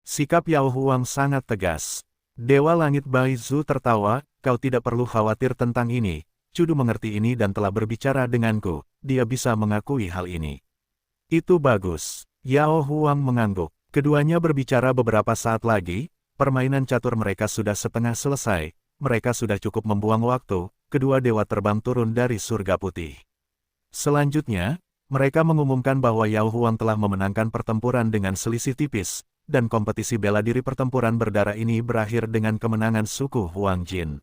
Sikap Yao Huang sangat tegas. Dewa Langit Bai Zhu tertawa, kau tidak perlu khawatir tentang ini. Cudu mengerti ini dan telah berbicara denganku, dia bisa mengakui hal ini. Itu bagus. Yao Huang mengangguk. Keduanya berbicara beberapa saat lagi, permainan catur mereka sudah setengah selesai, mereka sudah cukup membuang waktu, kedua dewa terbang turun dari surga putih. Selanjutnya, mereka mengumumkan bahwa Yao Huang telah memenangkan pertempuran dengan selisih tipis, dan kompetisi bela diri pertempuran berdarah ini berakhir dengan kemenangan suku Huang Jin.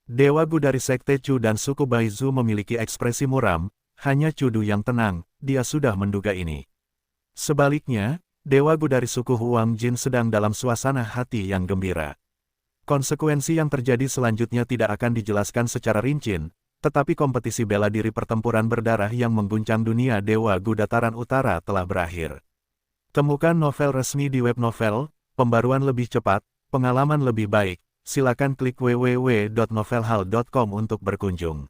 Dewa Gu dari Sekte Chu dan suku Bai Zhu memiliki ekspresi muram, hanya Cudu yang tenang, dia sudah menduga ini. Sebaliknya, Dewa Gu dari suku Huang Jin sedang dalam suasana hati yang gembira. Konsekuensi yang terjadi selanjutnya tidak akan dijelaskan secara rinci, tetapi kompetisi bela diri pertempuran berdarah yang mengguncang dunia Dewa Gu Dataran Utara telah berakhir. Temukan novel resmi di web novel, pembaruan lebih cepat, pengalaman lebih baik, silakan klik www.novelhal.com untuk berkunjung.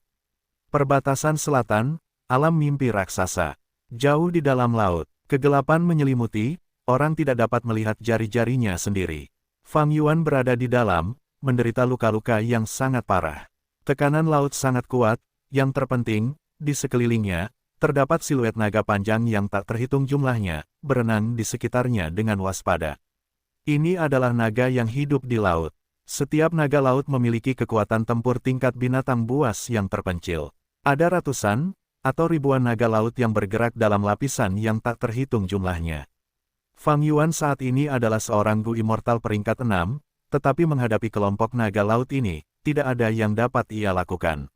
Perbatasan Selatan, alam mimpi raksasa. Jauh di dalam laut, kegelapan menyelimuti, orang tidak dapat melihat jari-jarinya sendiri. Fang Yuan berada di dalam, menderita luka-luka yang sangat parah. Tekanan laut sangat kuat, yang terpenting, di sekelilingnya, terdapat siluet naga panjang yang tak terhitung jumlahnya, berenang di sekitarnya dengan waspada. Ini adalah naga yang hidup di laut. Setiap naga laut memiliki kekuatan tempur tingkat binatang buas yang terpencil. Ada ratusan, atau ribuan naga laut yang bergerak dalam lapisan yang tak terhitung jumlahnya. Fang Yuan saat ini adalah seorang Gu Immortal peringkat 6, tetapi menghadapi kelompok naga laut ini, tidak ada yang dapat ia lakukan.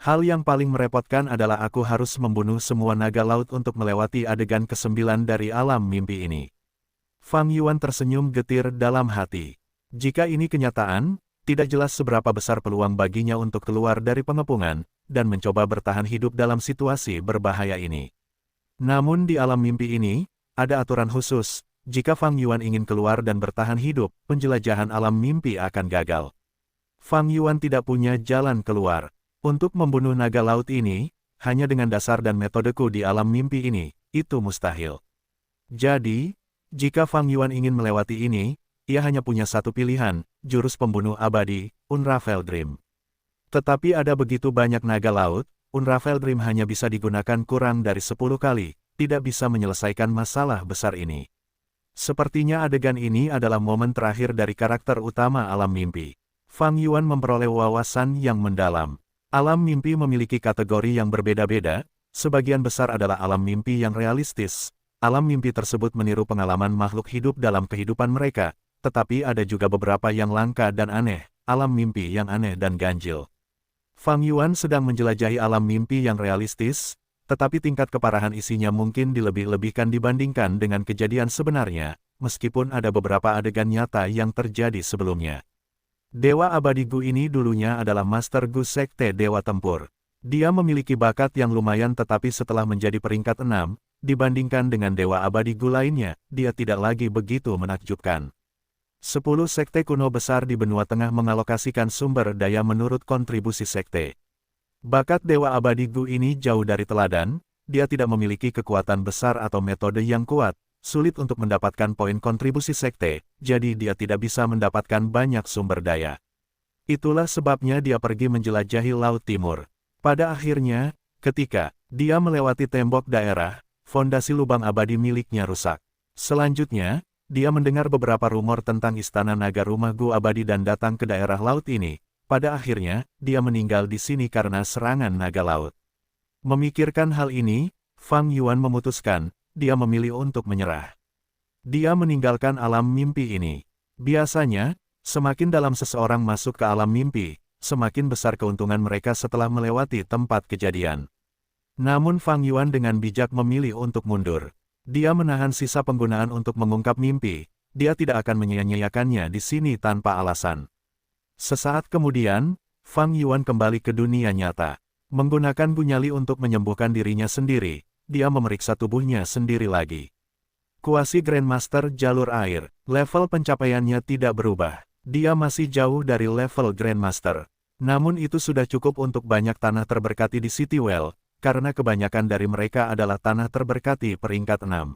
Hal yang paling merepotkan adalah aku harus membunuh semua naga laut untuk melewati adegan ke-9 dari alam mimpi ini. Fang Yuan tersenyum getir dalam hati. Jika ini kenyataan, tidak jelas seberapa besar peluang baginya untuk keluar dari pengepungan, dan mencoba bertahan hidup dalam situasi berbahaya ini. Namun di alam mimpi ini, ada aturan khusus, jika Fang Yuan ingin keluar dan bertahan hidup, penjelajahan alam mimpi akan gagal. Fang Yuan tidak punya jalan keluar. Untuk membunuh naga laut ini, hanya dengan dasar dan metodeku di alam mimpi ini, itu mustahil. Jadi, jika Fang Yuan ingin melewati ini, ia hanya punya satu pilihan, jurus pembunuh abadi, Unravel Dream. Tetapi ada begitu banyak naga laut, Unravel Dream hanya bisa digunakan kurang dari 10 kali, tidak bisa menyelesaikan masalah besar ini. Sepertinya adegan ini adalah momen terakhir dari karakter utama alam mimpi. Fang Yuan memperoleh wawasan yang mendalam. Alam mimpi memiliki kategori yang berbeda-beda, sebagian besar adalah alam mimpi yang realistis. Alam mimpi tersebut meniru pengalaman makhluk hidup dalam kehidupan mereka, tetapi ada juga beberapa yang langka dan aneh, alam mimpi yang aneh dan ganjil. Fang Yuan sedang menjelajahi alam mimpi yang realistis, tetapi tingkat keparahan isinya mungkin dilebih-lebihkan dibandingkan dengan kejadian sebenarnya, meskipun ada beberapa adegan nyata yang terjadi sebelumnya. Dewa abadi Gu ini dulunya adalah Master Gu Sekte Dewa Tempur. Dia memiliki bakat yang lumayan tetapi setelah menjadi peringkat 6, dibandingkan dengan Dewa abadi Gu lainnya, dia tidak lagi begitu menakjubkan. 10 sekte kuno besar di benua tengah mengalokasikan sumber daya menurut kontribusi sekte. Bakat Dewa abadi Gu ini jauh dari teladan, dia tidak memiliki kekuatan besar atau metode yang kuat, sulit untuk mendapatkan poin kontribusi sekte, jadi dia tidak bisa mendapatkan banyak sumber daya. Itulah sebabnya dia pergi menjelajahi Laut Timur. Pada akhirnya, ketika dia melewati tembok daerah, fondasi lubang abadi miliknya rusak. Selanjutnya, dia mendengar beberapa rumor tentang istana naga rumah Gu abadi dan datang ke daerah laut ini. Pada akhirnya, dia meninggal di sini karena serangan naga laut. Memikirkan hal ini, Fang Yuan memutuskan, dia memilih untuk menyerah. Dia meninggalkan alam mimpi ini. Biasanya, semakin dalam seseorang masuk ke alam mimpi, semakin besar keuntungan mereka setelah melewati tempat kejadian. Namun Fang Yuan dengan bijak memilih untuk mundur. Dia menahan sisa penggunaan untuk mengungkap mimpi, dia tidak akan menyia-nyiakannya di sini tanpa alasan. Sesaat kemudian, Fang Yuan kembali ke dunia nyata. Menggunakan gunyali untuk menyembuhkan dirinya sendiri, dia memeriksa tubuhnya sendiri lagi. Kuasi Grandmaster jalur air, level pencapaiannya tidak berubah. Dia masih jauh dari level Grandmaster. Namun itu sudah cukup untuk banyak tanah terberkati di Citywell, karena kebanyakan dari mereka adalah tanah terberkati peringkat 6.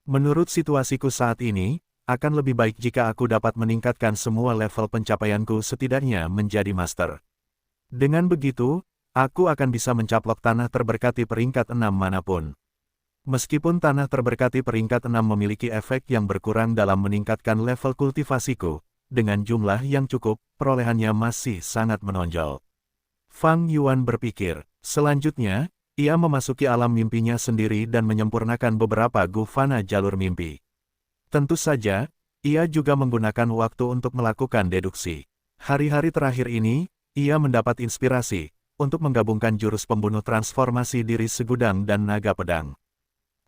Menurut situasiku saat ini, akan lebih baik jika aku dapat meningkatkan semua level pencapaianku setidaknya menjadi master. Dengan begitu, aku akan bisa mencaplok tanah terberkati peringkat 6 manapun. Meskipun tanah terberkati peringkat 6 memiliki efek yang berkurang dalam meningkatkan level kultivasiku, dengan jumlah yang cukup, perolehannya masih sangat menonjol. Fang Yuan berpikir. Selanjutnya, ia memasuki alam mimpinya sendiri dan menyempurnakan beberapa gufana jalur mimpi. Tentu saja, ia juga menggunakan waktu untuk melakukan deduksi. Hari-hari terakhir ini, ia mendapat inspirasi untuk menggabungkan jurus pembunuh transformasi diri segudang dan naga pedang.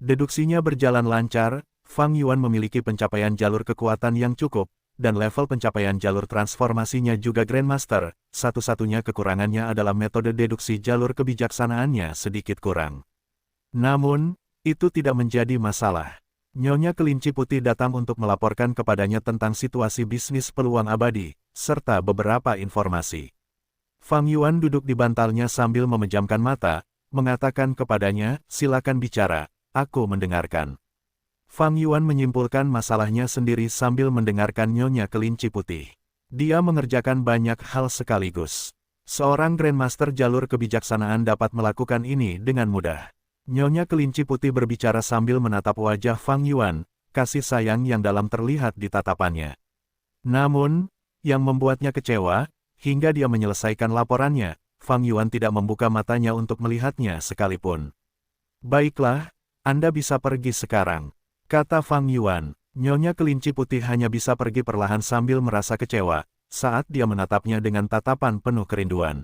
Deduksinya berjalan lancar, Fang Yuan memiliki pencapaian jalur kekuatan yang cukup, dan level pencapaian jalur transformasinya juga Grandmaster. Satu-satunya kekurangannya adalah metode deduksi jalur kebijaksanaannya sedikit kurang. Namun, itu tidak menjadi masalah. Nyonya Kelinci Putih datang untuk melaporkan kepadanya tentang situasi bisnis peluang abadi, serta beberapa informasi. Fang Yuan duduk di bantalnya sambil memejamkan mata, mengatakan kepadanya, "Silakan bicara, aku mendengarkan." Fang Yuan menyimpulkan masalahnya sendiri sambil mendengarkan Nyonya Kelinci Putih. Dia mengerjakan banyak hal sekaligus. Seorang Grandmaster jalur kebijaksanaan dapat melakukan ini dengan mudah. Nyonya Kelinci Putih berbicara sambil menatap wajah Fang Yuan, kasih sayang yang dalam terlihat di tatapannya. Namun, yang membuatnya kecewa, hingga dia menyelesaikan laporannya, Fang Yuan tidak membuka matanya untuk melihatnya sekalipun. "Baiklah, Anda bisa pergi sekarang," kata Fang Yuan. Nyonya Kelinci Putih hanya bisa pergi perlahan sambil merasa kecewa, saat dia menatapnya dengan tatapan penuh kerinduan.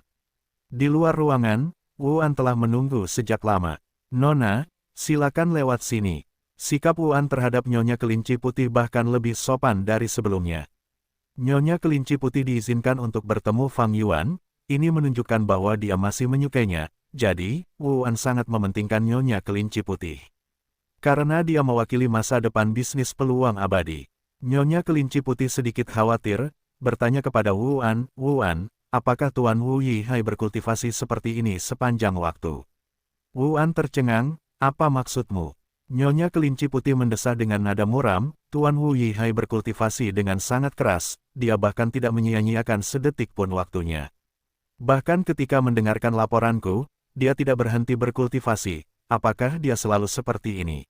Di luar ruangan, Wuan telah menunggu sejak lama. "Nona, silakan lewat sini." Sikap Wuan terhadap Nyonya Kelinci Putih bahkan lebih sopan dari sebelumnya. Nyonya Kelinci Putih diizinkan untuk bertemu Fang Yuan, ini menunjukkan bahwa dia masih menyukainya, jadi, Wuan sangat mementingkan Nyonya Kelinci Putih. Karena dia mewakili masa depan bisnis peluang abadi. Nyonya Kelinci Putih sedikit khawatir, bertanya kepada Wuan, "Wuan, apakah Tuan Wu Yihai berkultivasi seperti ini sepanjang waktu?" Wuan tercengang, "Apa maksudmu?" Nyonya Kelinci Putih mendesah dengan nada muram, "Tuan Wu Yihai berkultivasi dengan sangat keras, dia bahkan tidak menyia-nyiakan sedetik pun waktunya. Bahkan ketika mendengarkan laporanku, dia tidak berhenti berkultivasi. Apakah dia selalu seperti ini?"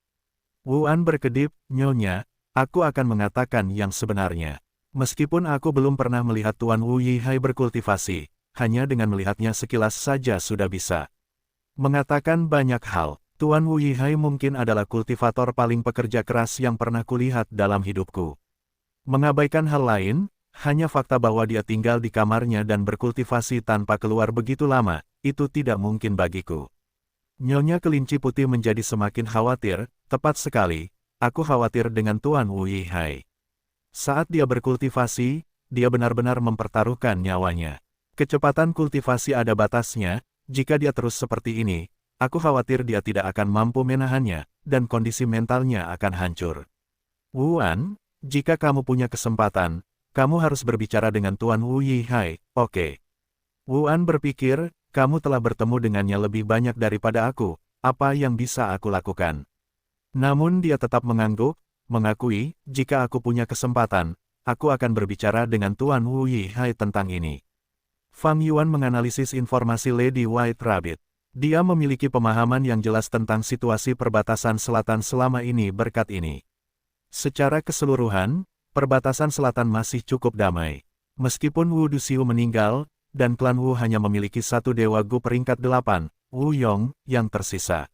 Wuan berkedip, "Nyonya, aku akan mengatakan yang sebenarnya. Meskipun aku belum pernah melihat Tuan Wu Yihai berkultivasi, hanya dengan melihatnya sekilas saja sudah bisa mengatakan banyak hal. Tuan Wu Yihai mungkin adalah kultivator paling pekerja keras yang pernah kulihat dalam hidupku. Mengabaikan hal lain, hanya fakta bahwa dia tinggal di kamarnya dan berkultivasi tanpa keluar begitu lama, itu tidak mungkin bagiku." Nyonya Kelinci Putih menjadi semakin khawatir, "Tepat sekali, aku khawatir dengan Tuan Wu Yihai. Saat dia berkultivasi, dia benar-benar mempertaruhkan nyawanya. Kecepatan kultivasi ada batasnya, jika dia terus seperti ini, aku khawatir dia tidak akan mampu menahannya, dan kondisi mentalnya akan hancur. Wuan, jika kamu punya kesempatan, kamu harus berbicara dengan Tuan Wu Yihai, oke?" Wuan berpikir, "Kamu telah bertemu dengannya lebih banyak daripada aku, apa yang bisa aku lakukan?" Namun dia tetap mengangguk, mengakui, "Jika aku punya kesempatan, aku akan berbicara dengan Tuan Wu Yihai tentang ini." Fang Yuan menganalisis informasi Lady White Rabbit. Dia memiliki pemahaman yang jelas tentang situasi perbatasan selatan selama ini berkat ini. Secara keseluruhan, perbatasan selatan masih cukup damai. Meskipun Wu Duxiu meninggal, dan klan Wu hanya memiliki satu Dewa Gu peringkat 8, Wu Yong, yang tersisa.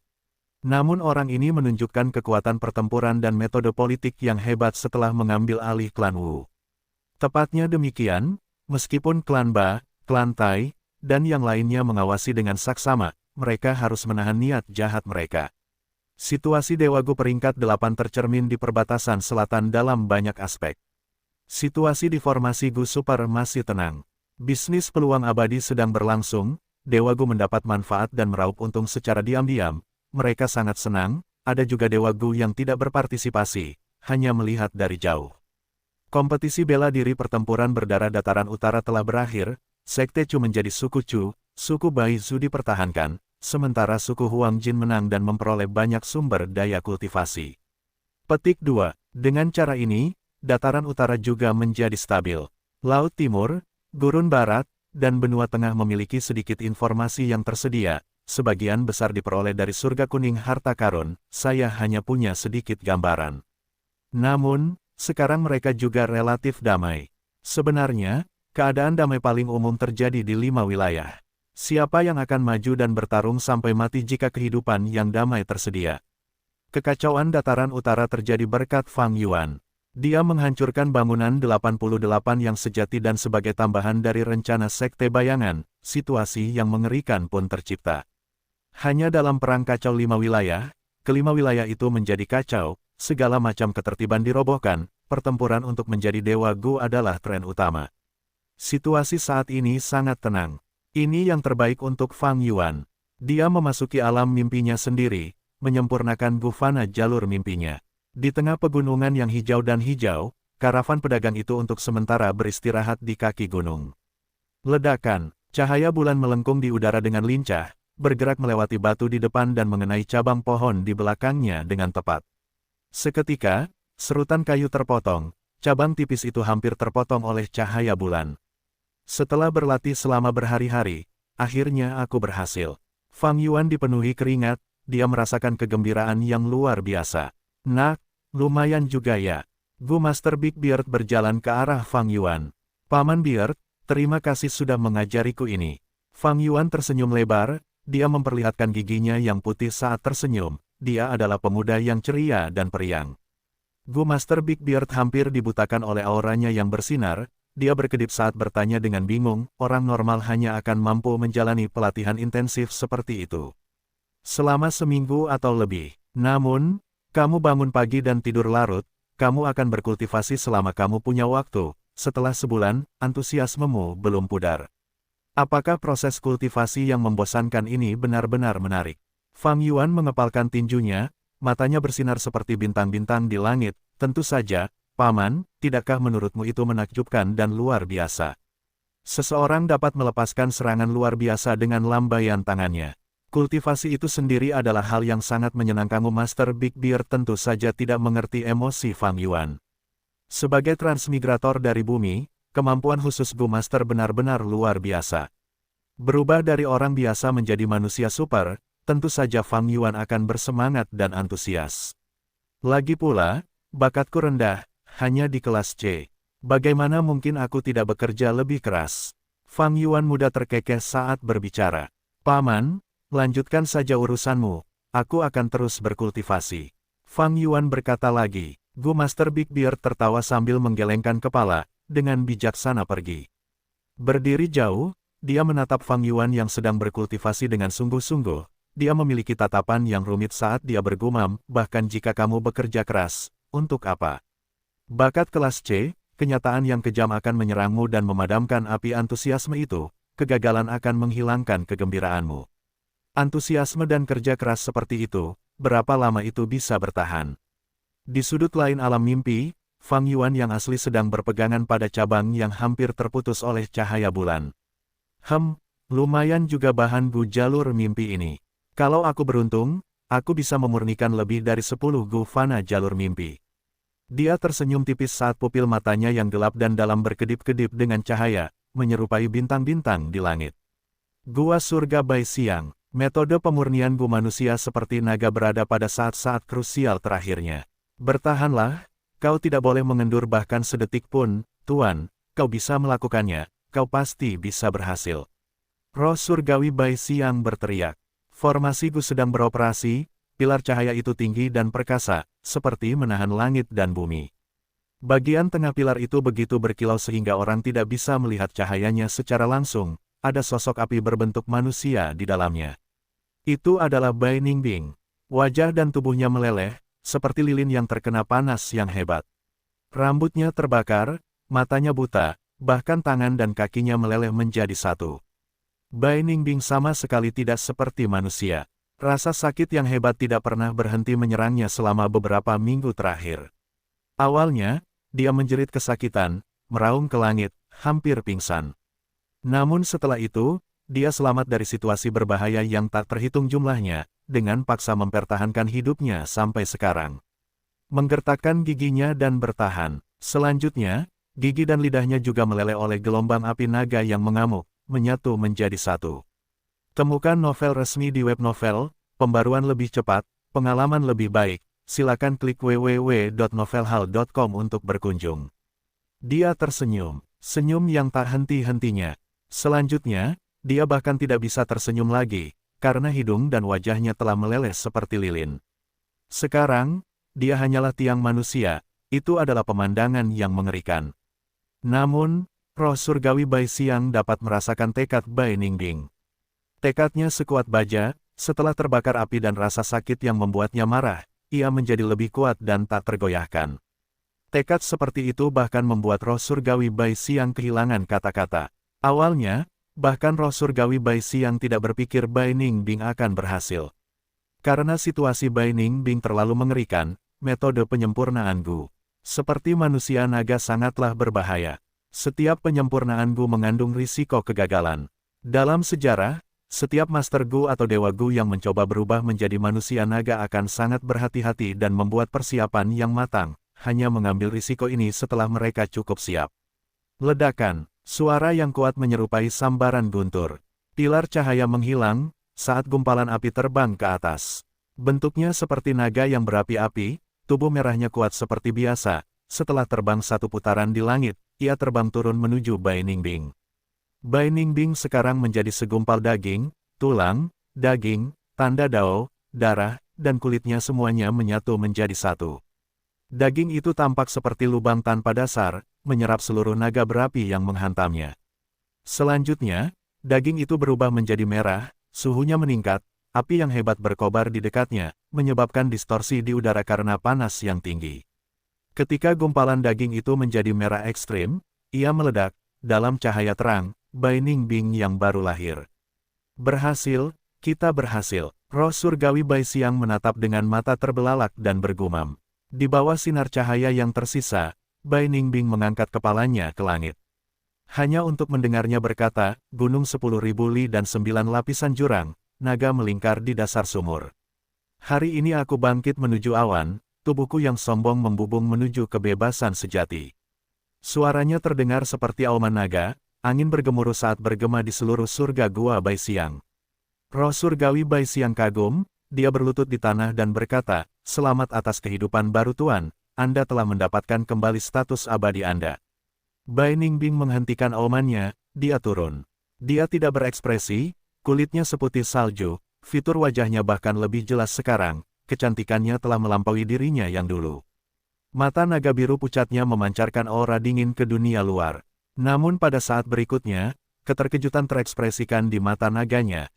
Namun orang ini menunjukkan kekuatan pertempuran dan metode politik yang hebat setelah mengambil alih klan Wu. Tepatnya demikian, meskipun klan Ba, klan Tai, dan yang lainnya mengawasi dengan saksama, mereka harus menahan niat jahat mereka. Situasi Dewa Gu peringkat 8 tercermin di perbatasan selatan dalam banyak aspek. Situasi di formasi Gu Super masih tenang. Bisnis peluang abadi sedang berlangsung, Dewa Gu mendapat manfaat dan meraup untung secara diam-diam. Mereka sangat senang, ada juga Dewa Gu yang tidak berpartisipasi, hanya melihat dari jauh. Kompetisi bela diri pertempuran berdarah dataran utara telah berakhir, Sekte Chu menjadi suku Chu, suku Bai Zu dipertahankan, sementara suku Huang Jin menang dan memperoleh banyak sumber daya kultivasi. Petik 2. Dengan cara ini, dataran utara juga menjadi stabil. Laut Timur, Gurun Barat, dan Benua Tengah memiliki sedikit informasi yang tersedia, sebagian besar diperoleh dari surga kuning harta karun, saya hanya punya sedikit gambaran. Namun, sekarang mereka juga relatif damai. Sebenarnya, keadaan damai paling umum terjadi di 5 wilayah. Siapa yang akan maju dan bertarung sampai mati jika kehidupan yang damai tersedia? Kekacauan dataran utara terjadi berkat Fang Yuan. Dia menghancurkan bangunan 88 yang sejati dan sebagai tambahan dari rencana Sekte Bayangan, situasi yang mengerikan pun tercipta. Hanya dalam perang kacau 5 wilayah, kelima wilayah itu menjadi kacau, segala macam ketertiban dirobohkan, pertempuran untuk menjadi Dewa Gu adalah tren utama. Situasi saat ini sangat tenang. Ini yang terbaik untuk Fang Yuan. Dia memasuki alam mimpinya sendiri, menyempurnakan gufana jalur mimpinya. Di tengah pegunungan yang hijau dan hijau, karavan pedagang itu untuk sementara beristirahat di kaki gunung. Ledakan, cahaya bulan melengkung di udara dengan lincah, bergerak melewati batu di depan dan mengenai cabang pohon di belakangnya dengan tepat. Seketika, serutan kayu terpotong, cabang tipis itu hampir terpotong oleh cahaya bulan. Setelah berlatih selama berhari-hari, akhirnya aku berhasil. Fang Yuan dipenuhi keringat, dia merasakan kegembiraan yang luar biasa. Nak, lumayan juga ya. Gu Master Big Beard berjalan ke arah Fang Yuan. Paman Beard, terima kasih sudah mengajariku ini. Fang Yuan tersenyum lebar, dia memperlihatkan giginya yang putih saat tersenyum. Dia adalah pemuda yang ceria dan periang. Gu Master Big Beard hampir dibutakan oleh auranya yang bersinar. Dia berkedip saat bertanya dengan bingung, orang normal hanya akan mampu menjalani pelatihan intensif seperti itu selama seminggu atau lebih. Namun, kamu bangun pagi dan tidur larut, kamu akan berkultivasi selama kamu punya waktu. Setelah sebulan, antusiasmemu belum pudar. Apakah proses kultivasi yang membosankan ini benar-benar menarik? Fang Yuan mengepalkan tinjunya, matanya bersinar seperti bintang-bintang di langit. Tentu saja, Paman, tidakkah menurutmu itu menakjubkan dan luar biasa? Seseorang dapat melepaskan serangan luar biasa dengan lambaian tangannya. Kultivasi itu sendiri adalah hal yang sangat menyenangkanmu. Master Big Beard tentu saja tidak mengerti emosi Fang Yuan. Sebagai transmigrator dari bumi, kemampuan khusus Gu Master benar-benar luar biasa. Berubah dari orang biasa menjadi manusia super, tentu saja Fang Yuan akan bersemangat dan antusias. Lagi pula, bakatku rendah, hanya di kelas C. Bagaimana mungkin aku tidak bekerja lebih keras? Fang Yuan muda terkekeh saat berbicara. Paman, lanjutkan saja urusanmu, aku akan terus berkultivasi. Fang Yuan berkata lagi. Gu Master Big Beard tertawa sambil menggelengkan kepala, dengan bijaksana pergi. Berdiri jauh, dia menatap Fang Yuan yang sedang berkultivasi dengan sungguh-sungguh. Dia memiliki tatapan yang rumit saat dia bergumam, bahkan jika kamu bekerja keras, untuk apa? Bakat kelas C, kenyataan yang kejam akan menyerangmu dan memadamkan api antusiasme itu, kegagalan akan menghilangkan kegembiraanmu. Antusiasme dan kerja keras seperti itu, berapa lama itu bisa bertahan? Di sudut lain alam mimpi, Fang Yuan yang asli sedang berpegangan pada cabang yang hampir terputus oleh cahaya bulan. Lumayan juga bahan Gu jalur mimpi ini. Kalau aku beruntung, aku bisa memurnikan lebih dari 10 Gu Fana jalur mimpi. Dia tersenyum tipis saat pupil matanya yang gelap dan dalam berkedip-kedip dengan cahaya, menyerupai bintang-bintang di langit. Gua Surga Bai Siang, metode pemurnian Gu manusia seperti naga berada pada saat-saat krusial terakhirnya. Bertahanlah, kau tidak boleh mengendur bahkan sedetik pun, Tuan, kau bisa melakukannya, kau pasti bisa berhasil. Roh Surgawi Bai Siang berteriak. Formasi Gu sedang beroperasi, pilar cahaya itu tinggi dan perkasa, seperti menahan langit dan bumi. Bagian tengah pilar itu begitu berkilau sehingga orang tidak bisa melihat cahayanya secara langsung, ada sosok api berbentuk manusia di dalamnya. Itu adalah Bai Ningbing. Wajah dan tubuhnya meleleh, seperti lilin yang terkena panas yang hebat. Rambutnya terbakar, matanya buta, bahkan tangan dan kakinya meleleh menjadi satu. Bai Ningbing sama sekali tidak seperti manusia. Rasa sakit yang hebat tidak pernah berhenti menyerangnya selama beberapa minggu terakhir. Awalnya, dia menjerit kesakitan, meraung ke langit, hampir pingsan. Namun setelah itu, dia selamat dari situasi berbahaya yang tak terhitung jumlahnya, dengan paksa mempertahankan hidupnya sampai sekarang. Menggertakkan giginya dan bertahan, Selanjutnya, gigi dan lidahnya juga meleleh oleh gelombang api naga yang mengamuk, menyatu menjadi satu. Temukan novel resmi di web novel, pembaruan lebih cepat, pengalaman lebih baik, silakan klik www.novelhall.com untuk berkunjung. Dia tersenyum, senyum yang tak henti-hentinya. Selanjutnya, dia bahkan tidak bisa tersenyum lagi, karena hidung dan wajahnya telah meleleh seperti lilin. Sekarang, dia hanyalah tiang manusia, itu adalah pemandangan yang mengerikan. Namun, roh surgawi Bai Xiang dapat merasakan tekad Bai Ningbing. Tekadnya sekuat baja, setelah terbakar api dan rasa sakit yang membuatnya marah, ia menjadi lebih kuat dan tak tergoyahkan. Tekad seperti itu bahkan membuat roh surgawi Bai Xiang kehilangan kata-kata. Awalnya, bahkan roh surgawi Bai Xiang tidak berpikir Bai Ningbing akan berhasil. Karena situasi Bai Ningbing terlalu mengerikan, metode penyempurnaan Gu seperti manusia naga sangatlah berbahaya. Setiap penyempurnaan Gu mengandung risiko kegagalan. Dalam sejarah, setiap Master Gu atau Dewa Gu yang mencoba berubah menjadi manusia naga akan sangat berhati-hati dan membuat persiapan yang matang, hanya mengambil risiko ini setelah mereka cukup siap. Ledakan, suara yang kuat menyerupai sambaran guntur. Pilar cahaya menghilang, saat gumpalan api terbang ke atas. Bentuknya seperti naga yang berapi-api, tubuh merahnya kuat seperti biasa. Setelah terbang satu putaran di langit, ia terbang turun menuju Bai Ningbing. Bai Ningbing sekarang menjadi segumpal daging, tulang, daging, tanda dao, darah, dan kulitnya semuanya menyatu menjadi satu. Daging itu tampak seperti lubang tanpa dasar, menyerap seluruh naga berapi yang menghantamnya. Selanjutnya, daging itu berubah menjadi merah, suhunya meningkat, api yang hebat berkobar di dekatnya, menyebabkan distorsi di udara karena panas yang tinggi. Ketika gumpalan daging itu menjadi merah ekstrim, ia meledak, dalam cahaya terang, Bai Ningbing yang baru lahir. Berhasil, kita berhasil. Roh surgawi Bai Xiang menatap dengan mata terbelalak dan bergumam. Di bawah sinar cahaya yang tersisa, Bai Ningbing mengangkat kepalanya ke langit. Hanya untuk mendengarnya berkata, gunung 10.000 li dan 9 lapisan jurang, naga melingkar di dasar sumur. Hari ini aku bangkit menuju awan, tubuhku yang sombong membubung menuju kebebasan sejati. Suaranya terdengar seperti auman naga, angin bergemuruh saat bergema di seluruh surga gua Bai Xiang. Roh surgawi Bai Xiang kagum, dia berlutut di tanah dan berkata, selamat atas kehidupan baru Tuan, Anda telah mendapatkan kembali status abadi Anda. Bai Ningbing menghentikan aumannya, dia turun. Dia tidak berekspresi, kulitnya seputih salju, fitur wajahnya bahkan lebih jelas sekarang, kecantikannya telah melampaui dirinya yang dulu. Mata naga biru pucatnya memancarkan aura dingin ke dunia luar. Namun pada saat berikutnya, keterkejutan terekspresikan di mata naganya,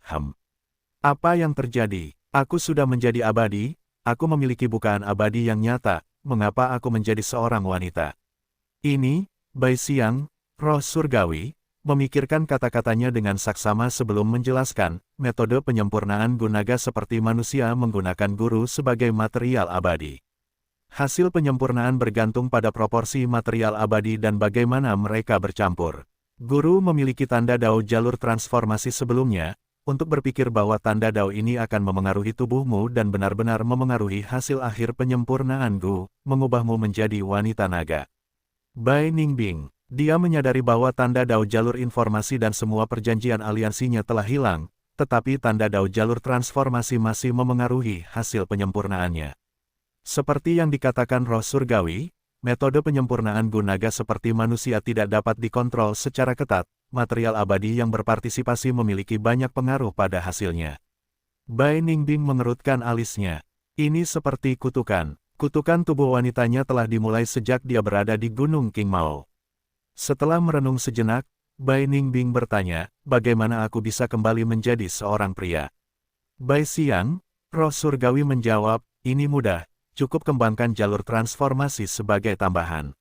Apa yang terjadi? Aku sudah menjadi abadi, aku memiliki bukaan abadi yang nyata, mengapa aku menjadi seorang wanita? Ini, Bai Xiang, roh surgawi, memikirkan kata-katanya dengan saksama sebelum menjelaskan, metode penyempurnaan Gu naga seperti manusia menggunakan guru sebagai material abadi. Hasil penyempurnaan bergantung pada proporsi material abadi dan bagaimana mereka bercampur. Guru memiliki tanda dao jalur transformasi sebelumnya, untuk berpikir bahwa tanda dao ini akan memengaruhi tubuhmu dan benar-benar memengaruhi hasil akhir penyempurnaan Gu, mengubahmu menjadi wanita naga. Bai Ningbing, dia menyadari bahwa tanda dao jalur informasi dan semua perjanjian aliansinya telah hilang, tetapi tanda dao jalur transformasi masih memengaruhi hasil penyempurnaannya. Seperti yang dikatakan roh surgawi, metode penyempurnaan Gu naga seperti manusia tidak dapat dikontrol secara ketat, material abadi yang berpartisipasi memiliki banyak pengaruh pada hasilnya. Bai Ningbing mengerutkan alisnya. Ini seperti kutukan. Kutukan tubuh wanitanya telah dimulai sejak dia berada di Gunung King Mao. Setelah merenung sejenak, Bai Ningbing bertanya, bagaimana aku bisa kembali menjadi seorang pria? Bai Xiang, roh surgawi menjawab, ini mudah, cukup kembangkan jalur transformasi sebagai tambahan.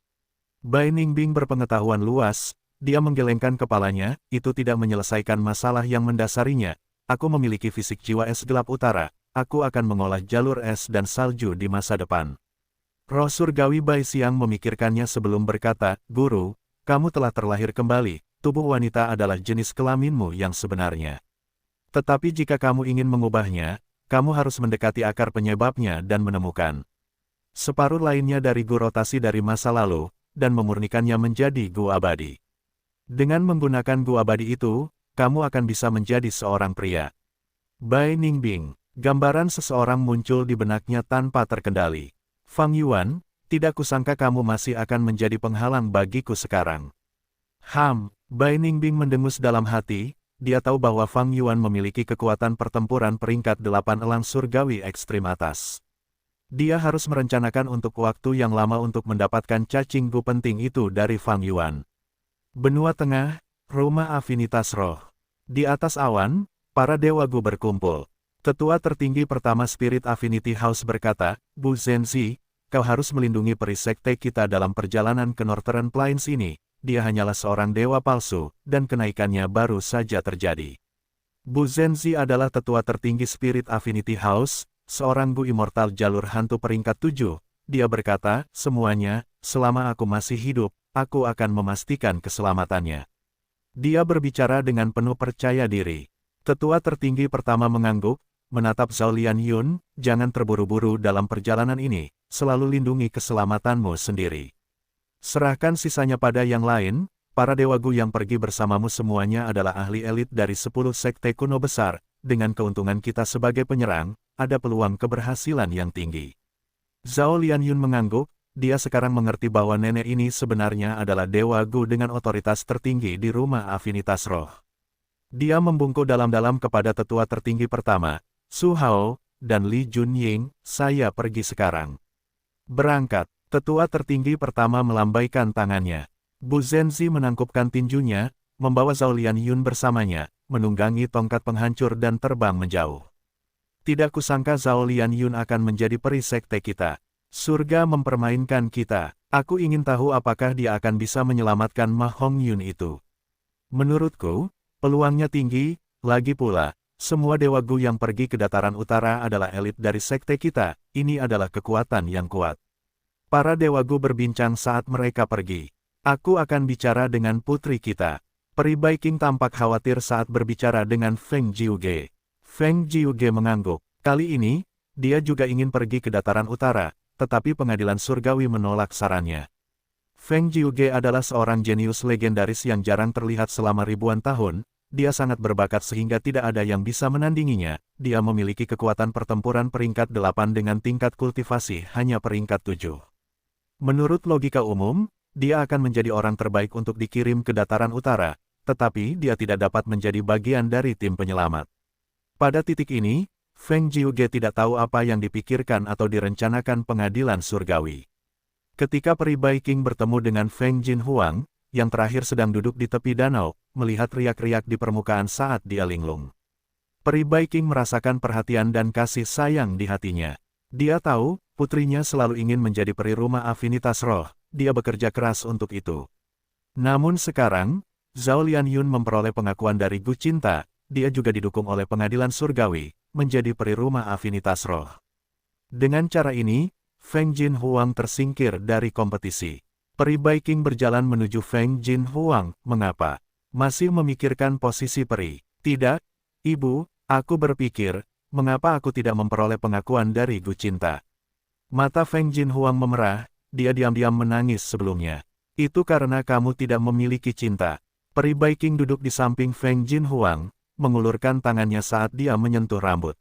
Bai Ningbing berpengetahuan luas, dia menggelengkan kepalanya, itu tidak menyelesaikan masalah yang mendasarinya, aku memiliki fisik jiwa es gelap utara, aku akan mengolah jalur es dan salju di masa depan. Roh surgawi Bai Xiang memikirkannya sebelum berkata, Guru, kamu telah terlahir kembali, tubuh wanita adalah jenis kelaminmu yang sebenarnya. Tetapi jika kamu ingin mengubahnya, kamu harus mendekati akar penyebabnya dan menemukan separuh lainnya dari Gu rotasi dari masa lalu, dan memurnikannya menjadi Gu abadi. Dengan menggunakan Gu abadi itu, kamu akan bisa menjadi seorang pria. Bai Ningbing, gambaran seseorang muncul di benaknya tanpa terkendali. Fang Yuan, tidak kusangka kamu masih akan menjadi penghalang bagiku sekarang. Bai Ningbing mendengus dalam hati, dia tahu bahwa Fang Yuan memiliki kekuatan pertempuran peringkat 8 elang surgawi ekstrim atas. Dia harus merencanakan untuk waktu yang lama untuk mendapatkan cacing Gu penting itu dari Fang Yuan. Benua Tengah, Rumah Afinitas Roh. Di atas awan, para dewa Gu berkumpul. Tetua tertinggi pertama Spirit Affinity House berkata, Bu Zenzi, kau harus melindungi peri sekte kita dalam perjalanan ke Northern Plains ini. Dia hanyalah seorang dewa palsu, dan kenaikannya baru saja terjadi. Bu Zenzi adalah tetua tertinggi Spirit Affinity House, seorang Gu immortal jalur hantu peringkat 7. Dia berkata, semuanya, selama aku masih hidup, aku akan memastikan keselamatannya. Dia berbicara dengan penuh percaya diri. Tetua tertinggi pertama mengangguk, menatap Zhao Lianyun, jangan terburu-buru dalam perjalanan ini, selalu lindungi keselamatanmu sendiri. Serahkan sisanya pada yang lain, para dewa Gu yang pergi bersamamu semuanya adalah ahli elit dari 10 sekte kuno besar, dengan keuntungan kita sebagai penyerang, ada peluang keberhasilan yang tinggi. Zhao Lianyun mengangguk, dia sekarang mengerti bahwa nenek ini sebenarnya adalah dewa Gu dengan otoritas tertinggi di Rumah Afinitas Roh. Dia membungkuk dalam-dalam kepada tetua tertinggi pertama, Su Hao, dan Li Junying, saya pergi sekarang. Berangkat. Tetua tertinggi pertama melambaikan tangannya. Bu Zenzi menangkupkan tinjunya, membawa Zhao Lianyun bersamanya, menunggangi tongkat penghancur dan terbang menjauh. Tidak kusangka Zhao Lianyun akan menjadi peri sekte kita. Surga mempermainkan kita. Aku ingin tahu apakah dia akan bisa menyelamatkan Ma Hongyun itu. Menurutku, peluangnya tinggi, lagi pula, semua dewa Gu yang pergi ke dataran utara adalah elit dari sekte kita, ini adalah kekuatan yang kuat. Para dewa Gu berbincang saat mereka pergi. Aku akan bicara dengan putri kita. Peri Bai Qing tampak khawatir saat berbicara dengan Feng Jiuge. Feng Jiuge mengangguk. Kali ini, dia juga ingin pergi ke dataran utara, tetapi pengadilan surgawi menolak sarannya. Feng Jiuge adalah seorang jenius legendaris yang jarang terlihat selama ribuan tahun. Dia sangat berbakat sehingga tidak ada yang bisa menandinginya. Dia memiliki kekuatan pertempuran peringkat 8 dengan tingkat kultivasi hanya peringkat 7. Menurut logika umum, dia akan menjadi orang terbaik untuk dikirim ke dataran utara, tetapi dia tidak dapat menjadi bagian dari tim penyelamat. Pada titik ini, Feng Jiuge tidak tahu apa yang dipikirkan atau direncanakan pengadilan surgawi. Ketika peri Bai Qing bertemu dengan Feng Jin Huang, yang terakhir sedang duduk di tepi danau, melihat riak-riak di permukaan saat dia linglung. Peri Bai Qing merasakan perhatian dan kasih sayang di hatinya. Dia tahu, putrinya selalu ingin menjadi peri Rumah Afinitas Roh, dia bekerja keras untuk itu. Namun sekarang, Zhao Lianyun memperoleh pengakuan dari Gu Cinta, dia juga didukung oleh pengadilan surgawi, menjadi peri Rumah Afinitas Roh. Dengan cara ini, Feng Jin Huang tersingkir dari kompetisi. Peri Bai Qing berjalan menuju Feng Jin Huang, mengapa? Masih memikirkan posisi peri? Tidak, Ibu, aku berpikir, mengapa aku tidak memperoleh pengakuan dari Gu Cinta? Mata Feng Jin Huang memerah, dia diam-diam menangis sebelumnya. Itu karena kamu tidak memiliki cinta. Peri Bai Qing duduk di samping Feng Jin Huang, mengulurkan tangannya saat dia menyentuh rambut.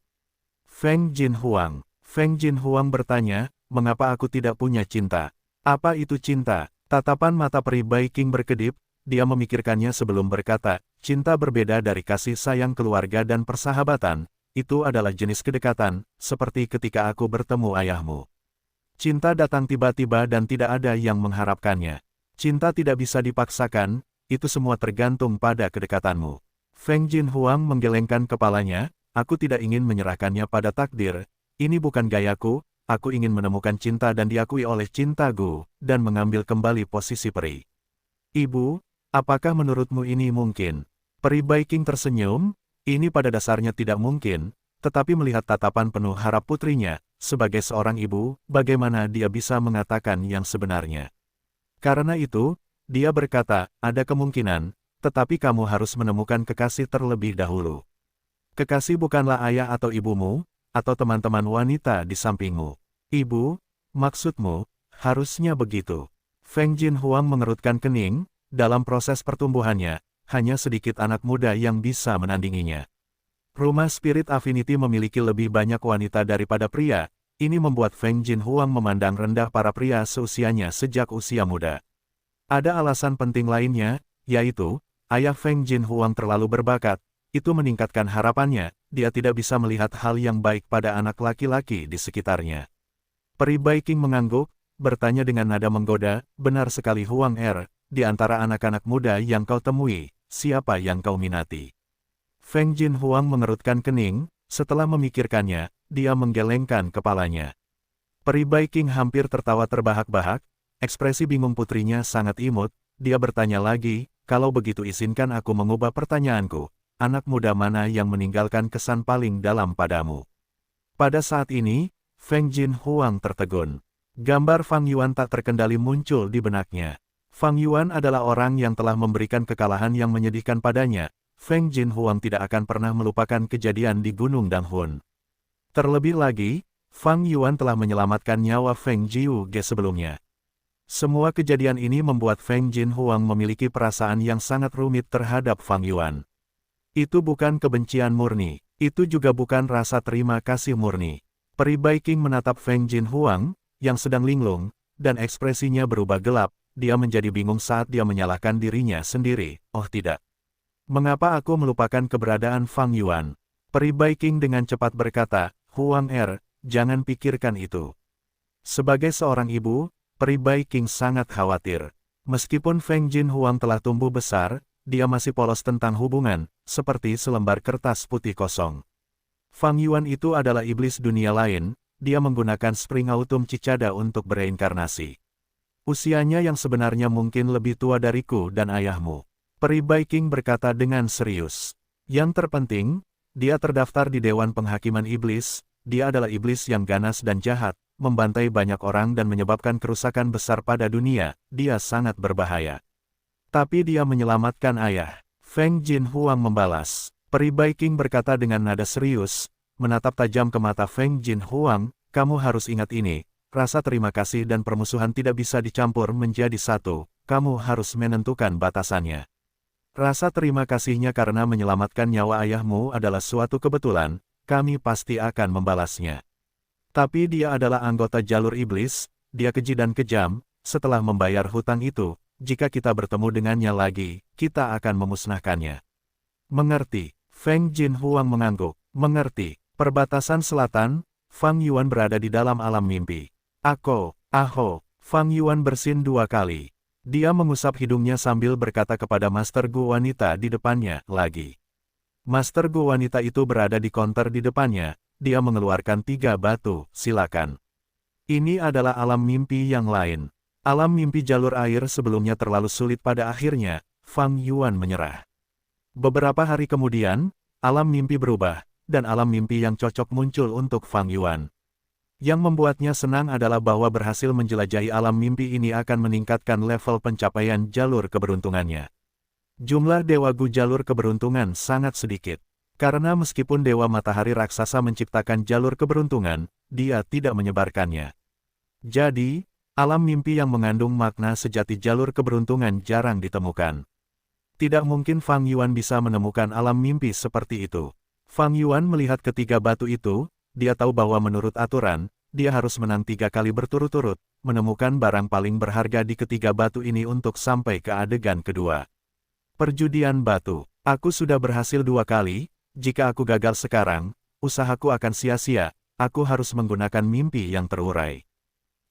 Feng Jin Huang bertanya, mengapa aku tidak punya cinta? Apa itu cinta? Tatapan mata Peri Bai Qing berkedip, dia memikirkannya sebelum berkata, cinta berbeda dari kasih sayang keluarga dan persahabatan. Itu adalah jenis kedekatan, seperti ketika aku bertemu ayahmu. Cinta datang tiba-tiba dan tidak ada yang mengharapkannya. Cinta tidak bisa dipaksakan, itu semua tergantung pada kedekatanmu. Feng Jin Huang menggelengkan kepalanya, aku tidak ingin menyerahkannya pada takdir, ini bukan gayaku, aku ingin menemukan cinta dan diakui oleh cinta Gu, dan mengambil kembali posisi peri. Ibu, apakah menurutmu ini mungkin? Peri Bai Qing tersenyum, ini pada dasarnya tidak mungkin, tetapi melihat tatapan penuh harap putrinya, sebagai seorang ibu, bagaimana dia bisa mengatakan yang sebenarnya? Karena itu, dia berkata, ada kemungkinan, tetapi kamu harus menemukan kekasih terlebih dahulu. Kekasih bukanlah ayah atau ibumu, atau teman-teman wanita di sampingmu. Ibu, maksudmu, harusnya begitu. Feng Jinhuang mengerutkan kening, dalam proses pertumbuhannya, hanya sedikit anak muda yang bisa menandinginya. Rumah Spirit Affinity memiliki lebih banyak wanita daripada pria, ini membuat Feng Jinhuang memandang rendah para pria seusianya sejak usia muda. Ada alasan penting lainnya, yaitu, ayah Feng Jinhuang terlalu berbakat, itu meningkatkan harapannya, dia tidak bisa melihat hal yang baik pada anak laki-laki di sekitarnya. Peri Baiking mengangguk, bertanya dengan nada menggoda, benar sekali Huang di antara anak-anak muda yang kau temui, siapa yang kau minati? Feng Jinhuang mengerutkan kening, setelah memikirkannya, dia menggelengkan kepalanya. Peri Baiking hampir tertawa terbahak-bahak, ekspresi bingung putrinya sangat imut, dia bertanya lagi, kalau begitu izinkan aku mengubah pertanyaanku, anak muda mana yang meninggalkan kesan paling dalam padamu? Pada saat ini, Feng Jinhuang tertegun. Gambar Fang Yuan tak terkendali muncul di benaknya. Fang Yuan adalah orang yang telah memberikan kekalahan yang menyedihkan padanya. Feng Jinhuang tidak akan pernah melupakan kejadian di Gunung Danghun. Terlebih lagi, Fang Yuan telah menyelamatkan nyawa Feng Jiuge sebelumnya. Semua kejadian ini membuat Feng Jinhuang memiliki perasaan yang sangat rumit terhadap Fang Yuan. Itu bukan kebencian murni, itu juga bukan rasa terima kasih murni. Peri Baiking menatap Feng Jinhuang, yang sedang linglung, dan ekspresinya berubah gelap, dia menjadi bingung saat dia menyalahkan dirinya sendiri, oh tidak. Mengapa aku melupakan keberadaan Fang Yuan? Peri Baiking dengan cepat berkata, Huang jangan pikirkan itu. Sebagai seorang ibu, Peri Baiking sangat khawatir. Meskipun Feng Jinhuang telah tumbuh besar, dia masih polos tentang hubungan, seperti selembar kertas putih kosong. Fang Yuan itu adalah iblis dunia lain, dia menggunakan Spring Autumn Cicada untuk bereinkarnasi. Usianya yang sebenarnya mungkin lebih tua dariku dan ayahmu. Peri Baiking berkata dengan serius. Yang terpenting, dia terdaftar di Dewan Penghakiman Iblis, dia adalah iblis yang ganas dan jahat, membantai banyak orang dan menyebabkan kerusakan besar pada dunia, dia sangat berbahaya. Tapi dia menyelamatkan ayah. Feng Jinhuang membalas. Peri Baiking berkata dengan nada serius, menatap tajam ke mata Feng Jinhuang, kamu harus ingat ini, rasa terima kasih dan permusuhan tidak bisa dicampur menjadi satu, kamu harus menentukan batasannya. Rasa terima kasihnya karena menyelamatkan nyawa ayahmu adalah suatu kebetulan, kami pasti akan membalasnya. Tapi dia adalah anggota jalur iblis, dia keji dan kejam, setelah membayar hutang itu, jika kita bertemu dengannya lagi, kita akan memusnahkannya. Mengerti, Feng Jinhuang mengangguk, mengerti, perbatasan selatan, Fang Yuan berada di dalam alam mimpi. Aho, Fang Yuan bersin 2 kali. Dia mengusap hidungnya sambil berkata kepada Master Gu wanita di depannya, lagi. Master Gu wanita itu berada di konter di depannya, dia mengeluarkan 3 batu, silakan. Ini adalah alam mimpi yang lain. Alam mimpi jalur air sebelumnya terlalu sulit pada akhirnya, Fang Yuan menyerah. Beberapa hari kemudian, alam mimpi berubah, dan alam mimpi yang cocok muncul untuk Fang Yuan. Yang membuatnya senang adalah bahwa berhasil menjelajahi alam mimpi ini akan meningkatkan level pencapaian jalur keberuntungannya. Jumlah Dewa Gu jalur keberuntungan sangat sedikit. Karena meskipun Dewa Matahari Raksasa menciptakan jalur keberuntungan, dia tidak menyebarkannya. Jadi, alam mimpi yang mengandung makna sejati jalur keberuntungan jarang ditemukan. Tidak mungkin Fang Yuan bisa menemukan alam mimpi seperti itu. Fang Yuan melihat ketiga batu itu, dia tahu bahwa menurut aturan, dia harus menang 3 kali berturut-turut, menemukan barang paling berharga di ketiga batu ini untuk sampai ke adegan kedua. Perjudian batu. Aku sudah berhasil 2 kali, jika aku gagal sekarang, usahaku akan sia-sia, aku harus menggunakan mimpi yang terurai.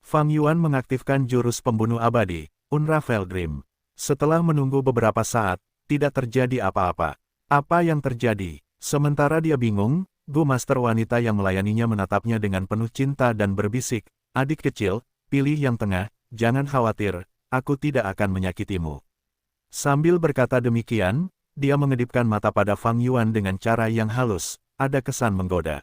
Fang Yuan mengaktifkan jurus pembunuh abadi, Unravel Dream. Setelah menunggu beberapa saat, tidak terjadi apa-apa. Apa yang terjadi? Sementara dia bingung, Gu Master wanita yang melayaninya menatapnya dengan penuh cinta dan berbisik, adik kecil, pilih yang tengah, jangan khawatir, aku tidak akan menyakitimu. Sambil berkata demikian, dia mengedipkan mata pada Fang Yuan dengan cara yang halus, ada kesan menggoda.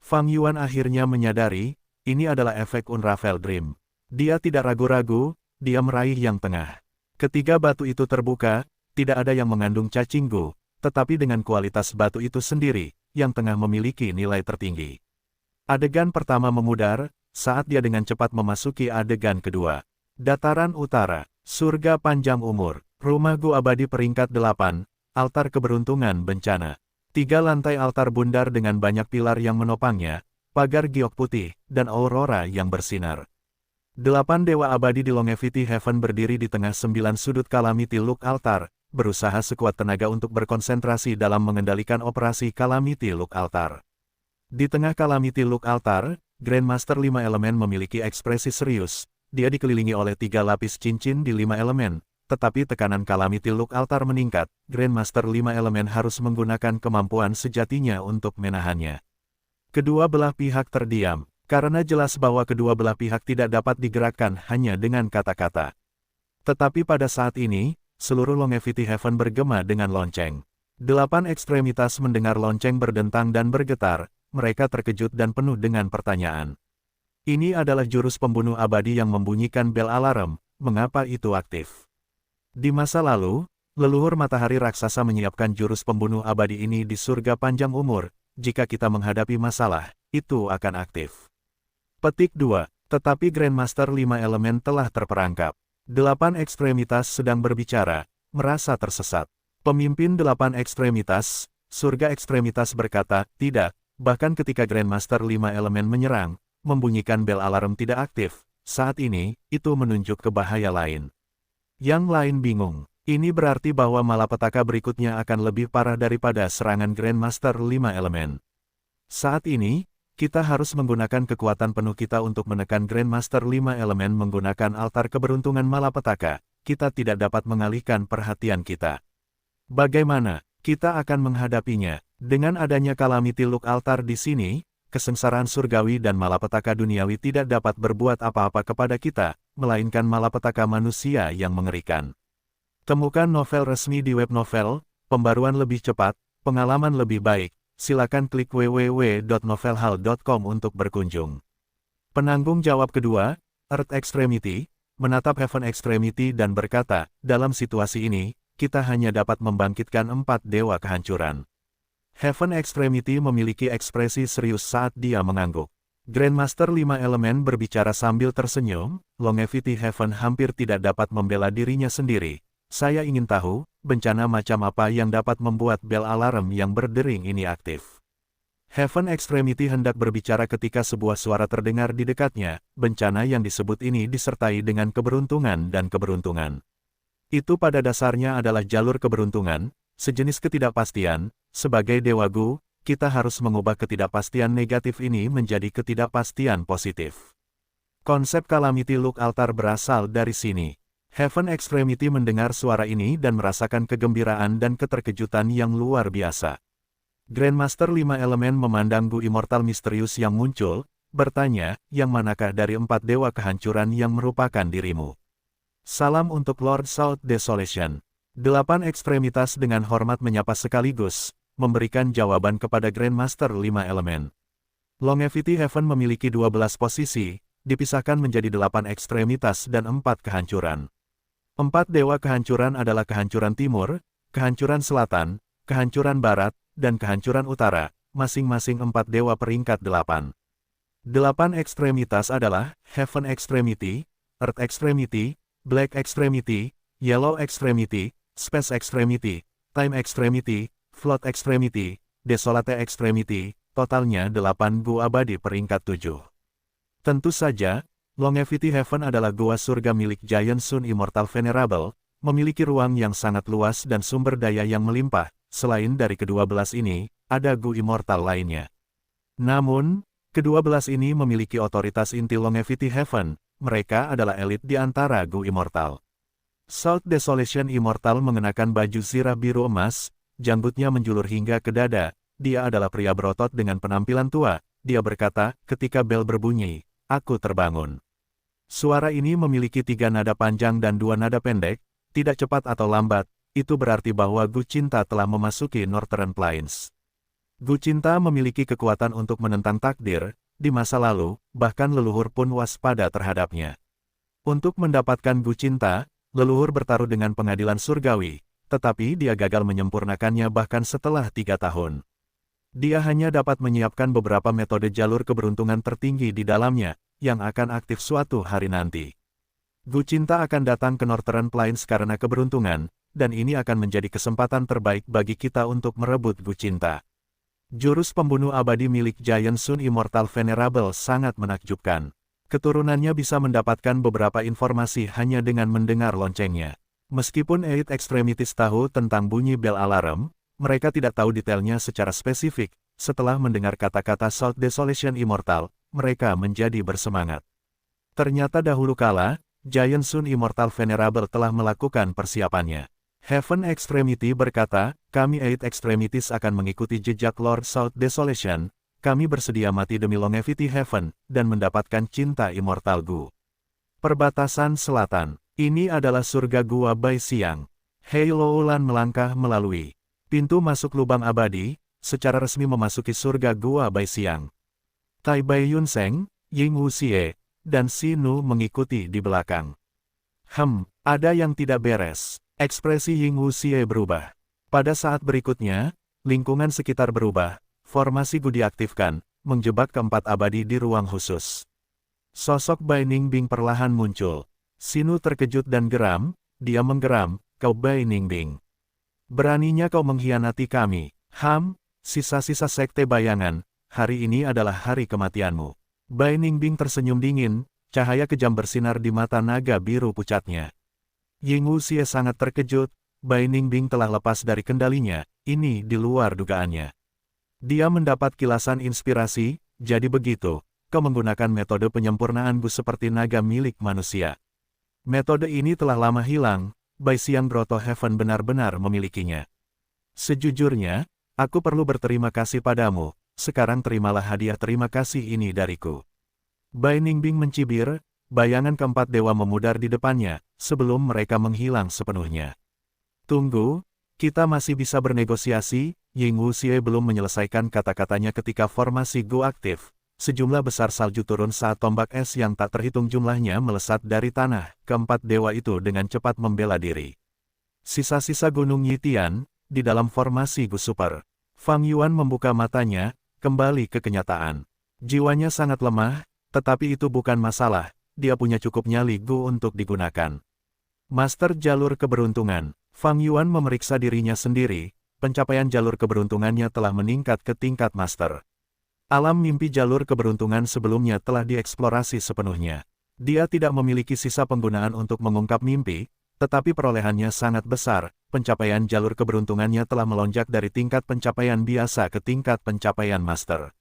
Fang Yuan akhirnya menyadari, ini adalah efek Unravel Dream. Dia tidak ragu-ragu, dia meraih yang tengah. Ketiga batu itu terbuka, tidak ada yang mengandung cacing Gu, tetapi dengan kualitas batu itu sendiri, yang tengah memiliki nilai tertinggi. Adegan pertama memudar, saat dia dengan cepat memasuki adegan kedua. Dataran Utara, Surga Panjang Umur, Rumah Gu Abadi peringkat 8, Altar Keberuntungan Bencana. 3 lantai altar bundar dengan banyak pilar yang menopangnya, pagar giok putih, dan aurora yang bersinar. 8 dewa abadi di Longevity Heaven berdiri di tengah 9 sudut Calamity Look Altar, berusaha sekuat tenaga untuk berkonsentrasi dalam mengendalikan operasi Calamity Look Altar. Di tengah Calamity Look Altar, Grandmaster 5 elemen memiliki ekspresi serius. Dia dikelilingi oleh 3 lapis cincin di 5 elemen, tetapi tekanan Calamity Look Altar meningkat. Grandmaster 5 elemen harus menggunakan kemampuan sejatinya untuk menahannya. Kedua belah pihak terdiam, karena jelas bahwa kedua belah pihak tidak dapat digerakkan hanya dengan kata-kata. Tetapi pada saat ini, seluruh Longevity Heaven bergema dengan lonceng. 8 ekstremitas mendengar lonceng berdentang dan bergetar, mereka terkejut dan penuh dengan pertanyaan. Ini adalah jurus pembunuh abadi yang membunyikan bel alarm, mengapa itu aktif? Di masa lalu, leluhur matahari raksasa menyiapkan jurus pembunuh abadi ini di surga panjang umur. Jika kita menghadapi masalah, itu akan aktif. Petik 2. Tetapi Grandmaster 5 elemen telah terperangkap. 8 ekstremitas sedang berbicara, merasa tersesat. Pemimpin 8 ekstremitas, surga ekstremitas berkata, tidak, bahkan ketika Grandmaster 5 elemen menyerang, membunyikan bel alarm tidak aktif, saat ini, itu menunjuk ke bahaya lain. Yang lain bingung, ini berarti bahwa malapetaka berikutnya akan lebih parah daripada serangan Grandmaster 5 elemen. Saat ini, kita harus menggunakan kekuatan penuh kita untuk menekan Grandmaster 5 elemen menggunakan altar keberuntungan malapetaka, kita tidak dapat mengalihkan perhatian kita. Bagaimana kita akan menghadapinya? Dengan adanya Calamity Look Altar di sini, kesengsaraan surgawi dan malapetaka duniawi tidak dapat berbuat apa-apa kepada kita, melainkan malapetaka manusia yang mengerikan. Temukan novel resmi di web novel, pembaruan lebih cepat, pengalaman lebih baik, silakan klik www.novelhal.com untuk berkunjung. Penanggung jawab kedua, Earth Extremity, menatap Heaven Extremity dan berkata, dalam situasi ini, kita hanya dapat membangkitkan 4 dewa kehancuran. Heaven Extremity memiliki ekspresi serius saat dia mengangguk. Grandmaster 5 elemen berbicara sambil tersenyum, Longevity Heaven hampir tidak dapat membela dirinya sendiri. Saya ingin tahu, bencana macam apa yang dapat membuat bel alarm yang berdering ini aktif. Heaven Extremity hendak berbicara ketika sebuah suara terdengar di dekatnya, bencana yang disebut ini disertai dengan keberuntungan dan keberuntungan. Itu pada dasarnya adalah jalur keberuntungan, sejenis ketidakpastian. Sebagai Dewa Gu, kita harus mengubah ketidakpastian negatif ini menjadi ketidakpastian positif. Konsep Calamity Look Altar berasal dari sini. Heaven Extremity mendengar suara ini dan merasakan kegembiraan dan keterkejutan yang luar biasa. Grandmaster 5 elemen memandang Gu Immortal misterius yang muncul, bertanya, yang manakah dari 4 dewa kehancuran yang merupakan dirimu? Salam untuk Lord South Desolation. 8 ekstremitas dengan hormat menyapa sekaligus, memberikan jawaban kepada Grandmaster 5 elemen. Longevity Heaven memiliki 12 posisi, dipisahkan menjadi 8 ekstremitas dan 4 kehancuran. 4 dewa kehancuran adalah kehancuran timur, kehancuran selatan, kehancuran barat, dan kehancuran utara, masing-masing 4 dewa peringkat 8. 8 ekstremitas adalah Heaven Extremity, Earth Extremity, Black Extremity, Yellow Extremity, Space Extremity, Time Extremity, Float Extremity, Desolate Extremity, totalnya 8 Gu abadi peringkat 7. Tentu saja, Longevity Heaven adalah gua surga milik Giant Sun Immortal Venerable, memiliki ruang yang sangat luas dan sumber daya yang melimpah. Selain dari kedua belas ini, ada Gu Immortal lainnya. Namun, kedua belas ini memiliki otoritas inti Longevity Heaven, mereka adalah elit di antara Gu Immortal. South Desolation Immortal mengenakan baju zirah biru emas, janggutnya menjulur hingga ke dada, dia adalah pria berotot dengan penampilan tua, dia berkata, ketika bel berbunyi, aku terbangun. Suara ini memiliki 3 nada panjang dan 2 nada pendek, tidak cepat atau lambat, itu berarti bahwa Gu Cinta telah memasuki Northern Plains. Gu Cinta memiliki kekuatan untuk menentang takdir, di masa lalu, bahkan leluhur pun waspada terhadapnya. Untuk mendapatkan Gu Cinta, leluhur bertaruh dengan pengadilan surgawi, tetapi dia gagal menyempurnakannya bahkan setelah 3 tahun. Dia hanya dapat menyiapkan beberapa metode jalur keberuntungan tertinggi di dalamnya, yang akan aktif suatu hari nanti. Gu Cinta akan datang ke Northern Plains karena keberuntungan, dan ini akan menjadi kesempatan terbaik bagi kita untuk merebut Gu Cinta. Jurus pembunuh abadi milik Giant Sun Immortal Venerable sangat menakjubkan. Keturunannya bisa mendapatkan beberapa informasi hanya dengan mendengar loncengnya. Meskipun Eight Extremities tahu tentang bunyi bel alarm, mereka tidak tahu detailnya secara spesifik. Setelah mendengar kata-kata Salt Desolation Immortal, mereka menjadi bersemangat. Ternyata dahulu kala, Giant Sun Immortal Venerable telah melakukan persiapannya. Heaven Extremity berkata, kami Eight Extremities akan mengikuti jejak Lord Salt Desolation, kami bersedia mati demi Longevity Heaven, dan mendapatkan cinta Immortal Gu. Perbatasan Selatan, ini adalah surga Gua Bai Siang. Hei Loulan melangkah melalui pintu masuk lubang abadi, secara resmi memasuki surga Gua Bai Siang. Tai Bai Yunseng, Ying Wuxie, dan Si Nu mengikuti di belakang. Ada yang tidak beres. Ekspresi Ying Wuxie berubah. Pada saat berikutnya, lingkungan sekitar berubah, formasi Gu diaktifkan, menjebak keempat abadi di ruang khusus. Sosok Bai Ningbing perlahan muncul. Si Nu terkejut dan geram, dia menggeram, kau Bai Ningbing. Beraninya kau mengkhianati kami. Sisa-sisa sekte bayangan, hari ini adalah hari kematianmu. Bai Ningbing tersenyum dingin, cahaya kejam bersinar di mata naga biru pucatnya. Ying Wuxie sangat terkejut, Bai Ningbing telah lepas dari kendalinya, ini di luar dugaannya. Dia mendapat kilasan inspirasi, jadi begitu, kau menggunakan metode penyempurnaan Gu seperti naga milik manusia. Metode ini telah lama hilang, Bai Siang Grotto Heaven benar-benar memilikinya. Sejujurnya, aku perlu berterima kasih padamu, sekarang terimalah hadiah terima kasih ini dariku. Bai Ningbing mencibir, bayangan keempat dewa memudar di depannya, sebelum mereka menghilang sepenuhnya. Tunggu, kita masih bisa bernegosiasi, Ying Wuxie belum menyelesaikan kata-katanya ketika formasi Gu aktif. Sejumlah besar salju turun saat tombak es yang tak terhitung jumlahnya melesat dari tanah, keempat dewa itu dengan cepat membela diri. Sisa-sisa gunung Yitian, di dalam formasi Gu Super. Fang Yuan membuka matanya, kembali ke kenyataan. Jiwanya sangat lemah, tetapi itu bukan masalah, dia punya cukup nyali Gu untuk digunakan. Master Jalur Keberuntungan, Fang Yuan memeriksa dirinya sendiri, pencapaian jalur keberuntungannya telah meningkat ke tingkat Master. Alam mimpi jalur keberuntungan sebelumnya telah dieksplorasi sepenuhnya. Dia tidak memiliki sisa penggunaan untuk mengungkap mimpi, tetapi perolehannya sangat besar, pencapaian jalur keberuntungannya telah melonjak dari tingkat pencapaian biasa ke tingkat pencapaian master.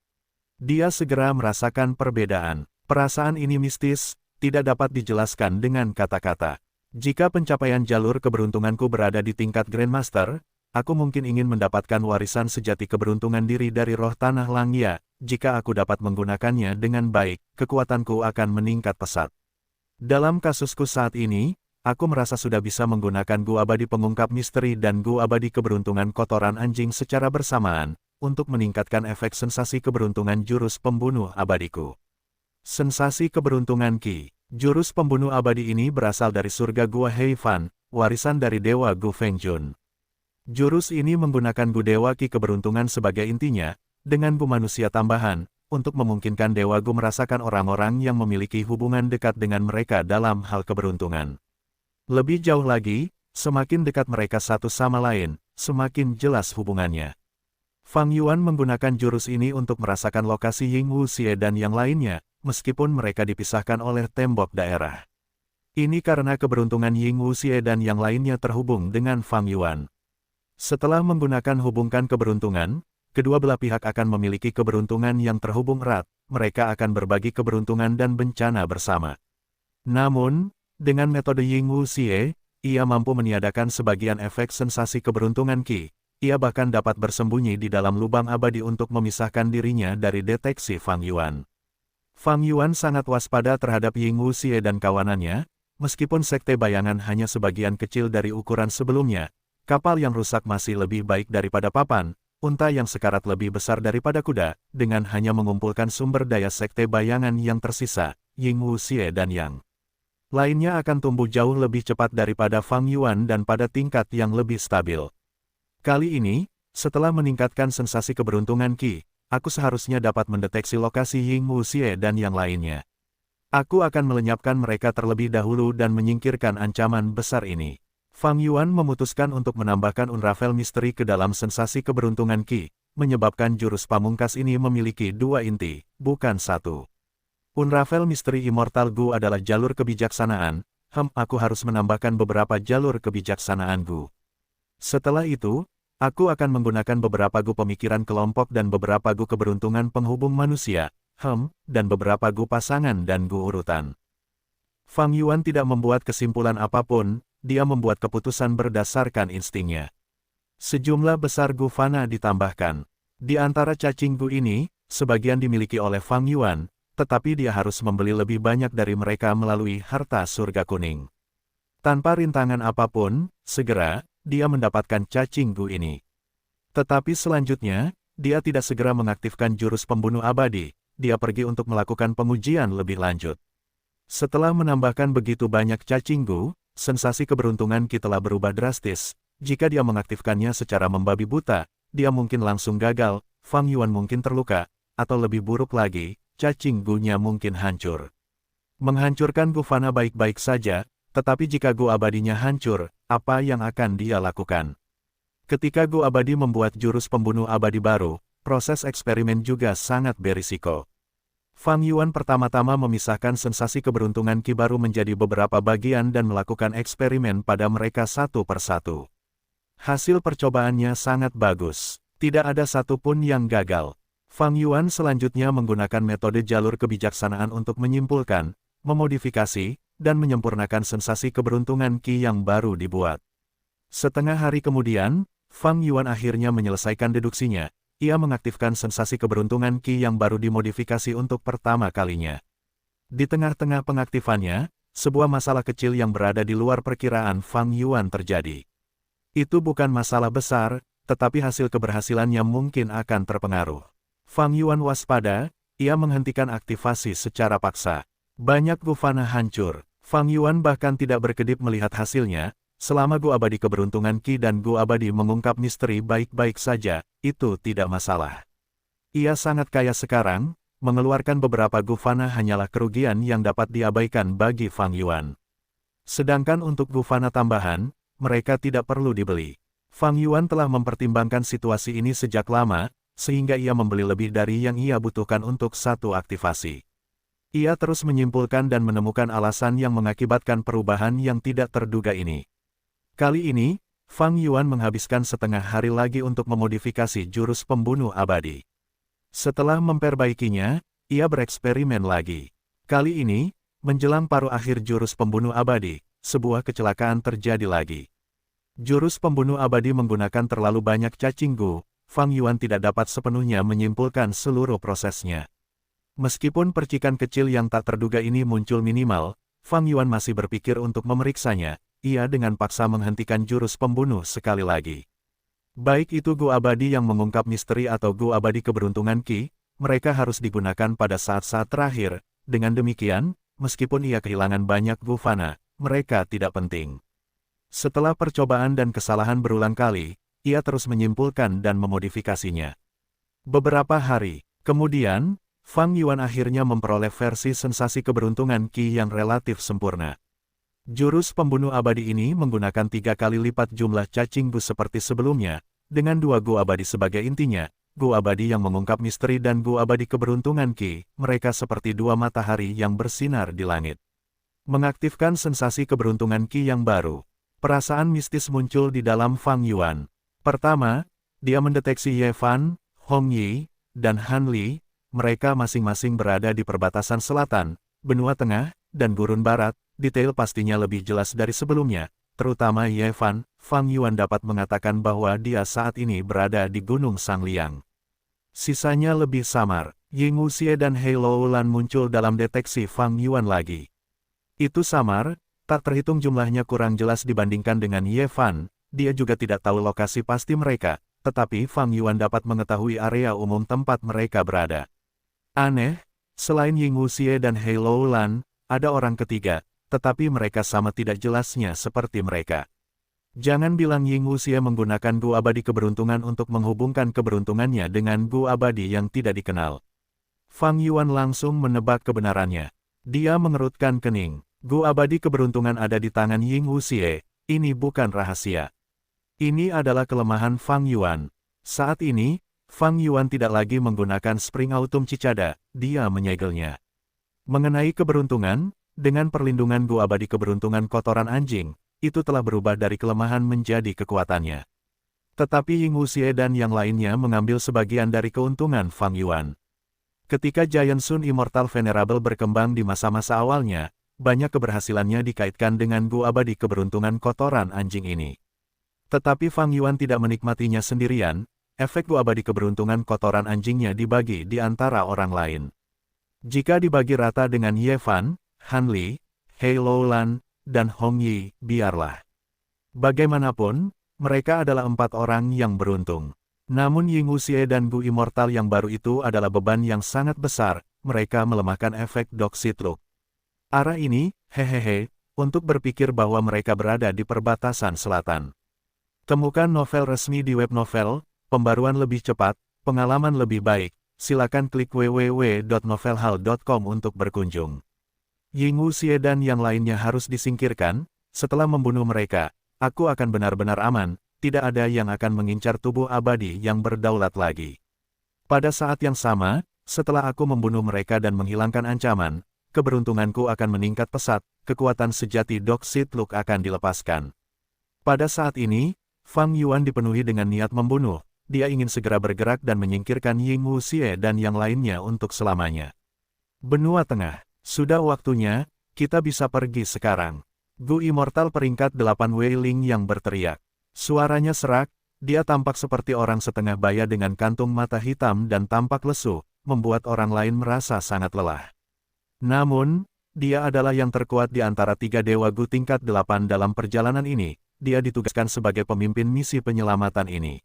Dia segera merasakan perbedaan. Perasaan ini mistis, tidak dapat dijelaskan dengan kata-kata. Jika pencapaian jalur keberuntunganku berada di tingkat Grandmaster, aku mungkin ingin mendapatkan warisan sejati keberuntungan diri dari roh tanah Langya. Jika aku dapat menggunakannya dengan baik, kekuatanku akan meningkat pesat. Dalam kasusku saat ini, aku merasa sudah bisa menggunakan Gu Abadi Pengungkap Misteri dan Gu Abadi Keberuntungan Kotoran Anjing secara bersamaan, untuk meningkatkan efek sensasi keberuntungan jurus pembunuh abadiku. Sensasi keberuntungan Qi. Jurus pembunuh abadi ini berasal dari surga Gua Heifan, warisan dari Dewa Gu Fengjun. Jurus ini menggunakan Gu Dewa Qi keberuntungan sebagai intinya, dengan Gu manusia tambahan, untuk memungkinkan Dewa Gu merasakan orang-orang yang memiliki hubungan dekat dengan mereka dalam hal keberuntungan. Lebih jauh lagi, semakin dekat mereka satu sama lain, semakin jelas hubungannya. Fang Yuan menggunakan jurus ini untuk merasakan lokasi Ying Wuxie dan yang lainnya, meskipun mereka dipisahkan oleh tembok daerah. Ini karena keberuntungan Ying Wuxie dan yang lainnya terhubung dengan Fang Yuan. Setelah menggunakan hubungkan keberuntungan, kedua belah pihak akan memiliki keberuntungan yang terhubung erat, mereka akan berbagi keberuntungan dan bencana bersama. Namun, dengan metode Ying Wuxie, ia mampu meniadakan sebagian efek sensasi keberuntungan Qi. Ia bahkan dapat bersembunyi di dalam lubang abadi untuk memisahkan dirinya dari deteksi Fang Yuan. Fang Yuan sangat waspada terhadap Ying Wuxie dan kawanannya, meskipun sekte bayangan hanya sebagian kecil dari ukuran sebelumnya, kapal yang rusak masih lebih baik daripada papan, unta yang sekarat lebih besar daripada kuda, dengan hanya mengumpulkan sumber daya sekte bayangan yang tersisa, Ying Wuxie dan yang lainnya akan tumbuh jauh lebih cepat daripada Fang Yuan dan pada tingkat yang lebih stabil. Kali ini, setelah meningkatkan sensasi keberuntungan Qi, aku seharusnya dapat mendeteksi lokasi Ying Wuxie dan yang lainnya. Aku akan melenyapkan mereka terlebih dahulu dan menyingkirkan ancaman besar ini. Fang Yuan memutuskan untuk menambahkan Unravel Misteri ke dalam sensasi keberuntungan Qi, menyebabkan jurus pamungkas ini memiliki dua inti, bukan satu. Unravel Misteri Immortal Gu adalah jalur kebijaksanaan, aku harus menambahkan beberapa jalur kebijaksanaan Gu. Setelah itu, aku akan menggunakan beberapa Gu pemikiran kelompok dan beberapa Gu keberuntungan penghubung manusia, dan beberapa Gu pasangan dan Gu urutan. Fang Yuan tidak membuat kesimpulan apapun, dia membuat keputusan berdasarkan instingnya. Sejumlah besar Gu Fana ditambahkan. Di antara cacing Gu ini, sebagian dimiliki oleh Fang Yuan, tetapi dia harus membeli lebih banyak dari mereka melalui harta surga kuning. Tanpa rintangan apapun, segera, dia mendapatkan cacing Gu ini. Tetapi selanjutnya, dia tidak segera mengaktifkan jurus pembunuh abadi. Dia pergi untuk melakukan pengujian lebih lanjut. Setelah menambahkan begitu banyak cacing Gu, sensasi keberuntungan Qi telah berubah drastis. Jika dia mengaktifkannya secara membabi buta, dia mungkin langsung gagal, Fang Yuan mungkin terluka, atau lebih buruk lagi, cacing Gu-nya mungkin hancur. Menghancurkan Gu Fana baik-baik saja, tetapi jika Gu abadinya hancur, apa yang akan dia lakukan? Ketika Gu abadi membuat jurus pembunuh abadi baru, proses eksperimen juga sangat berisiko. Fang Yuan pertama-tama memisahkan sensasi keberuntungan Qi baru menjadi beberapa bagian dan melakukan eksperimen pada mereka satu persatu. Hasil percobaannya sangat bagus. Tidak ada satupun yang gagal. Fang Yuan selanjutnya menggunakan metode jalur kebijaksanaan untuk menyimpulkan, memodifikasi, dan menyempurnakan sensasi keberuntungan Qi yang baru dibuat. Setengah hari kemudian, Fang Yuan akhirnya menyelesaikan deduksinya. Ia mengaktifkan sensasi keberuntungan Qi yang baru dimodifikasi untuk pertama kalinya. Di tengah-tengah pengaktifannya, sebuah masalah kecil yang berada di luar perkiraan Fang Yuan terjadi. Itu bukan masalah besar, tetapi hasil keberhasilannya mungkin akan terpengaruh. Fang Yuan waspada, ia menghentikan aktivasi secara paksa. Banyak Gu Fana hancur. Fang Yuan bahkan tidak berkedip melihat hasilnya. Selama Gu abadi keberuntungan Qi dan Gu abadi mengungkap misteri baik-baik saja, itu tidak masalah. Ia sangat kaya sekarang, mengeluarkan beberapa Gu Fana hanyalah kerugian yang dapat diabaikan bagi Fang Yuan. Sedangkan untuk Gu Fana tambahan, mereka tidak perlu dibeli. Fang Yuan telah mempertimbangkan situasi ini sejak lama, sehingga ia membeli lebih dari yang ia butuhkan untuk satu aktivasi. Ia terus menyimpulkan dan menemukan alasan yang mengakibatkan perubahan yang tidak terduga ini. Kali ini, Fang Yuan menghabiskan setengah hari lagi untuk memodifikasi jurus pembunuh abadi. Setelah memperbaikinya, ia bereksperimen lagi. Kali ini, menjelang paruh akhir jurus pembunuh abadi, sebuah kecelakaan terjadi lagi. Jurus pembunuh abadi menggunakan terlalu banyak cacing Gu, Fang Yuan tidak dapat sepenuhnya menyimpulkan seluruh prosesnya. Meskipun percikan kecil yang tak terduga ini muncul minimal, Fang Yuan masih berpikir untuk memeriksanya. Ia dengan paksa menghentikan jurus pembunuh sekali lagi. Baik itu Gu abadi yang mengungkap misteri atau Gu abadi keberuntungan Qi, mereka harus digunakan pada saat-saat terakhir. Dengan demikian, meskipun ia kehilangan banyak Gu Fana, mereka tidak penting. Setelah percobaan dan kesalahan berulang kali, ia terus menyimpulkan dan memodifikasinya. Beberapa hari kemudian, Fang Yuan akhirnya memperoleh versi sensasi keberuntungan Qi yang relatif sempurna. Jurus pembunuh abadi ini menggunakan 3 kali lipat jumlah cacing Gu seperti sebelumnya, dengan 2 Gu abadi sebagai intinya, Gu abadi yang mengungkap misteri dan Gu abadi keberuntungan Qi, mereka seperti 2 matahari yang bersinar di langit. Mengaktifkan sensasi keberuntungan Qi yang baru, perasaan mistis muncul di dalam Fang Yuan. Pertama, dia mendeteksi Ye Fan, Hong Yi, dan Han Li, mereka masing-masing berada di perbatasan selatan, benua tengah, dan gurun barat. Detail pastinya lebih jelas dari sebelumnya, terutama Ye Fan. Fang Yuan dapat mengatakan bahwa dia saat ini berada di Gunung Sangliang. Sisanya lebih samar, Ying Wuxie dan Hei Loulan muncul dalam deteksi Fang Yuan lagi. Itu samar, tak terhitung jumlahnya kurang jelas dibandingkan dengan Ye Fan, dia juga tidak tahu lokasi pasti mereka, tetapi Fang Yuan dapat mengetahui area umum tempat mereka berada. Aneh, selain Ying Wuxie dan Hei Loulan, ada orang ketiga, tetapi mereka sama tidak jelasnya seperti mereka. Jangan bilang Ying Wuxie menggunakan Gu abadi keberuntungan untuk menghubungkan keberuntungannya dengan Gu abadi yang tidak dikenal. Fang Yuan langsung menebak kebenarannya. Dia mengerutkan kening. Gua abadi keberuntungan ada di tangan Ying Wuxie. Ini bukan rahasia. Ini adalah kelemahan Fang Yuan. Saat ini, Fang Yuan tidak lagi menggunakan Spring Autumn Cicada, dia menyegelnya. Mengenai keberuntungan, dengan perlindungan gua abadi keberuntungan kotoran anjing, itu telah berubah dari kelemahan menjadi kekuatannya. Tetapi Ying Wuxie dan yang lainnya mengambil sebagian dari keuntungan Fang Yuan. Ketika Giant Sun Immortal Venerable berkembang di masa-masa awalnya, banyak keberhasilannya dikaitkan dengan gua abadi keberuntungan kotoran anjing ini. Tetapi Fang Yuan tidak menikmatinya sendirian, efek gua abadi keberuntungan kotoran anjingnya dibagi di antara orang lain. Jika dibagi rata dengan Ye Fan, Han Li, Hei Loulan, dan Hong Yi, biarlah. Bagaimanapun, mereka adalah 4 orang yang beruntung. Namun Ying Wuxie dan Gu Immortal yang baru itu adalah beban yang sangat besar, mereka melemahkan efek Doxit Look. Arah ini, hehehe, untuk berpikir bahwa mereka berada di perbatasan selatan. Temukan novel resmi di web novel, pembaruan lebih cepat, pengalaman lebih baik, silakan klik www.novelhal.com untuk berkunjung. Ying Wuxie dan yang lainnya harus disingkirkan, setelah membunuh mereka, aku akan benar-benar aman, tidak ada yang akan mengincar tubuh abadi yang berdaulat lagi. Pada saat yang sama, setelah aku membunuh mereka dan menghilangkan ancaman, keberuntunganku akan meningkat pesat, kekuatan sejati Doxit Look akan dilepaskan. Pada saat ini, Fang Yuan dipenuhi dengan niat membunuh, dia ingin segera bergerak dan menyingkirkan Ying Wuxie dan yang lainnya untuk selamanya. Benua Tengah, sudah waktunya, kita bisa pergi sekarang. Gu Immortal peringkat 8 Wei Ling yang berteriak. Suaranya serak, dia tampak seperti orang setengah baya dengan kantung mata hitam dan tampak lesu, membuat orang lain merasa sangat lelah. Namun, dia adalah yang terkuat di antara 3 Dewa Gu tingkat 8 dalam perjalanan ini, dia ditugaskan sebagai pemimpin misi penyelamatan ini.